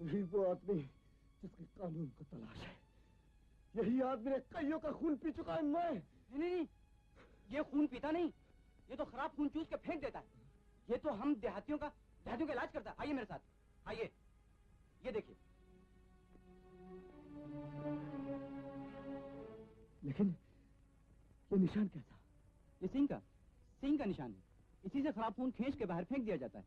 ये वो आदमी जिसके कानून को तलाश है, यही आदमी ने कईयों का खून पी चुका है। मैं नहीं, ये खून पीता नहीं, ये तो खराब खून चूस के फेंक देता है। ये तो हम देहातियों का इलाज करता है। आइए मेरे साथ, आइए, ये देखिए। लेकिन ये निशान कैसा? ये सिंह का निशान है। इसी से खराब खून खींच के बाहर फेंक दिया जाता है।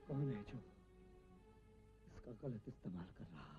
कौन है जो इसका गलत इस्तेमाल कर रहा है?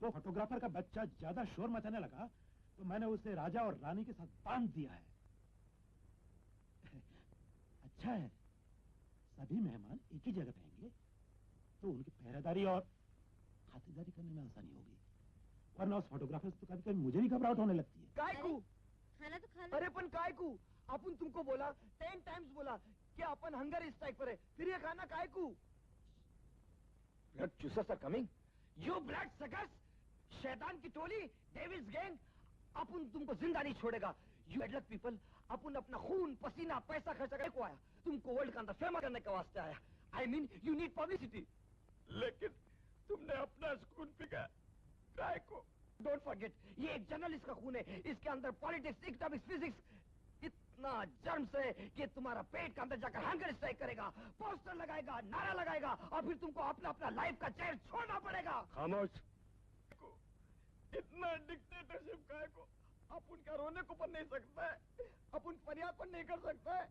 वो फोटोग्राफर का बच्चा ज्यादा शोर मचाने लगा तो मैंने उसे राजा और रानी के साथ बांध दिया है। अच्छा है, सभी मेहमान एक ही जगह रहेंगे तो उनकी पहरेदारी और खातिरदारी करने में आसानी होगी, वरना उस फोटोग्राफर से तो कभी कभी मुझे भी घबराहट होने लगती है। कायकू खाना तो खा लो। अरे अपन कायकू, अपन तुमको बोला 10 टाइम्स बोला कि अपन हंगर स्ट्राइक पर है, फिर ये खाना कायकू? Blood suckers are coming, you blood suckers, शैतान की टोली, डेविल्स गैंग, अपन तुमको जिंदा नहीं छोड़ेगा। यू बैडलक पीपल, अपन अपना खून पसीना पैसा खर्च करने को आया, तुमको वर्ल्ड का अंदर फेमस करने के वास्ते आया। I mean you need publicity, लेकिन तुमने अपना खून पिघा काय को? डोंट फॉरगेट, ये एक जर्नलिस्ट का खून है, इसके अंदर पॉलिटिक्स, इकोनॉमिक्स, फिजिक्स, इतना जर्म से कि तुम्हारा पेट का अंदर जाकर हंगर स्ट्राइक करेगा, पोस्टर लगाएगा, नारा लगाएगा और फिर तुमको अपना अपना लाइफ का चेयर छोड़ना पड़ेगा। खामोश। इतना डिक्टेटरशिप का को आप उनका रोने को पर नहीं सकता है, आप उन फरियाद पर नहीं कर सकता है।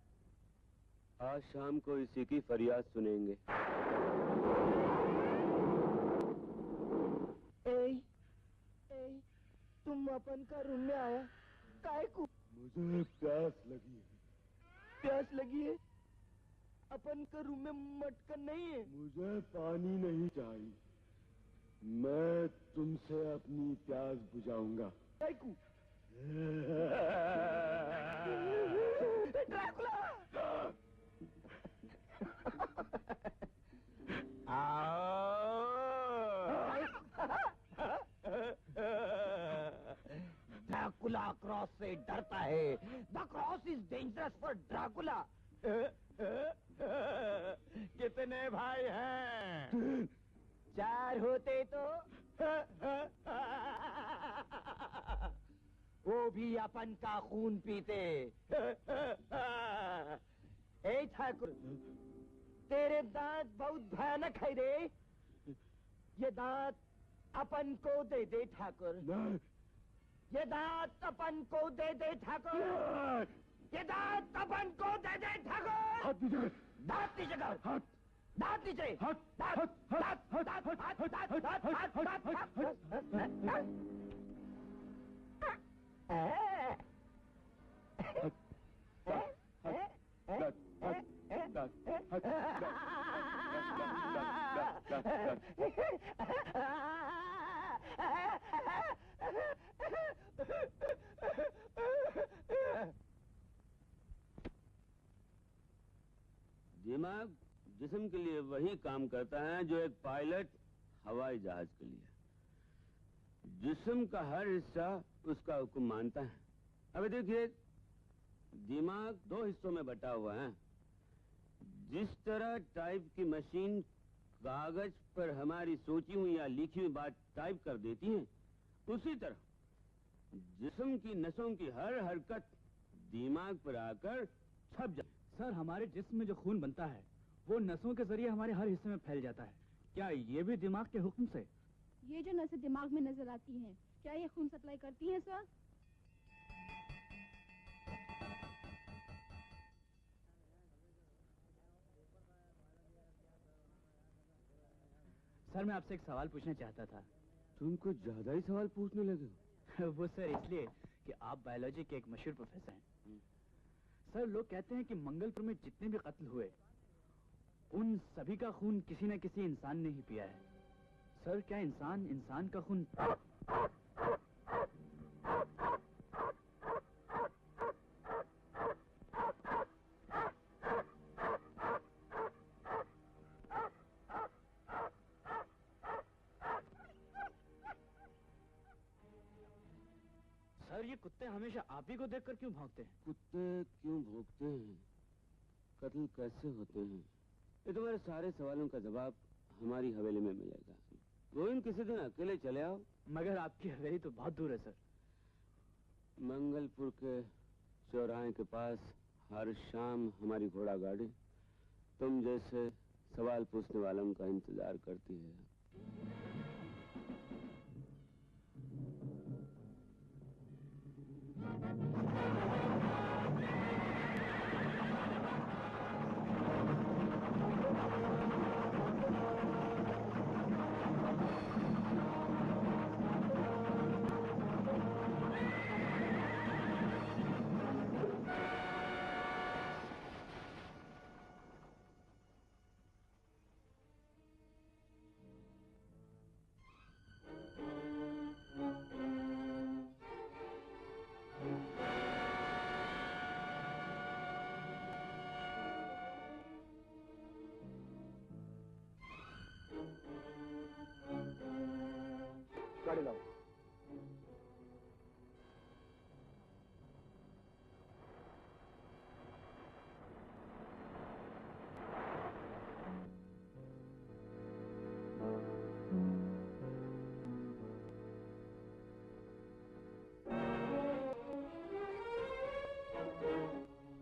आज शाम को इसी की फरियाद सुनेंगे। तुम अपन का रूम में आया काय को? मुझे प्यास लगी है। प्यास लगी है? अपन का रूम में मटका नहीं है? मुझे पानी नहीं चाहिए, मैं तुमसे अपनी प्यास बुझाऊंगा। काय को? ड्रैकुला! ड्रैकुला क्रॉस से डरता है। The cross is dangerous for Dracula. कितने भाई हैं? 4 होते तो वो भी अपन का खून पीते। ए ठाकुर, तेरे दांत बहुत भयानक है रे। ये दांत अपन को दे दे ठाकुर। ये दांत अपन को दे दे ठाकुर। ये दांत अपन को दे दे ठाकुर। दांत नीचे कर। दांत नीचे। दिमाग जिस्म के लिए वही काम करता है जो एक पायलट हवाई जहाज के लिए। जिस्म का हर हिस्सा उसका हुक्म मानता है। अब देखिए, दिमाग 2 हिस्सों में बटा हुआ है। जिस तरह टाइप की मशीन कागज पर हमारी सोची हुई या लिखी हुई बात टाइप कर देती है, उसी तरह जिस्म की नसों की हर हरकत दिमाग पर आकर छप जाती। सर, हमारे जिस्म में जो खून बनता है वो नसों के जरिए हमारे हर हिस्से में फैल जाता है। क्या ये भी दिमाग के हुक्म से? ये जो नसें दिमाग में नजर आती हैं, क्या ये खून सप्लाई करती हैं सर? सर, मैं आपसे एक सवाल पूछना चाहता था। तुम कुछ ज्यादा ही सवाल पूछने लगे हो। वो सर इसलिए कि आप बायोलॉजी के एक मशहूर प्रोफेसर हैं। सर, लोग कहते हैं कि मंगलपुर में जितने भी कत्ल हुए उन सभी का खून किसी न किसी इंसान ने ही पिया है। सर, क्या इंसान का खून? सर, ये कुत्ते हमेशा आप ही को देखकर क्यों भौंकते हैं? कुत्ते क्यों भौंकते हैं, कत्ल कैसे होते हैं, ये तुम्हारे सारे सवालों का जवाब हमारी हवेली में मिलेगा। गोविंद, किसी दिन अकेले चले आओ। मगर आपकी हवेली तो बहुत दूर है सर। मंगलपुर के चौराहे के पास हर शाम हमारी घोड़ा गाड़ी तुम जैसे सवाल पूछने वालों का इंतजार करती है।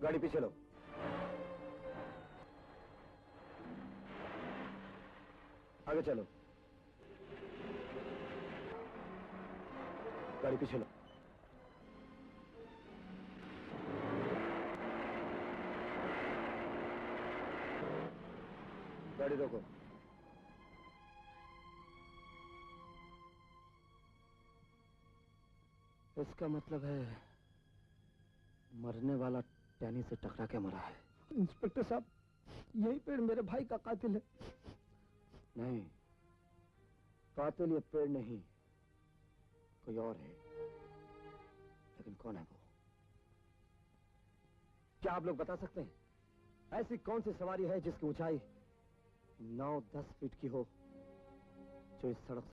गाड़ी पीछे लो। आगे चलो। गाड़ी पीछे लो। गाड़ी रोको। इसका मतलब है मरने वाला टैनी से टकरा के मरा है। इंस्पेक्टर साहब, यही पेड़ मेरे भाई का कातिल है। नहीं, कातिल ये पेड़ नहीं, कोई और है। लेकिन कौन है वो? क्या आप लोग बता सकते हैं? ऐसी कौन सी सवारी है जिसकी ऊंचाई 9-10 फीट की हो, जो इस सड़क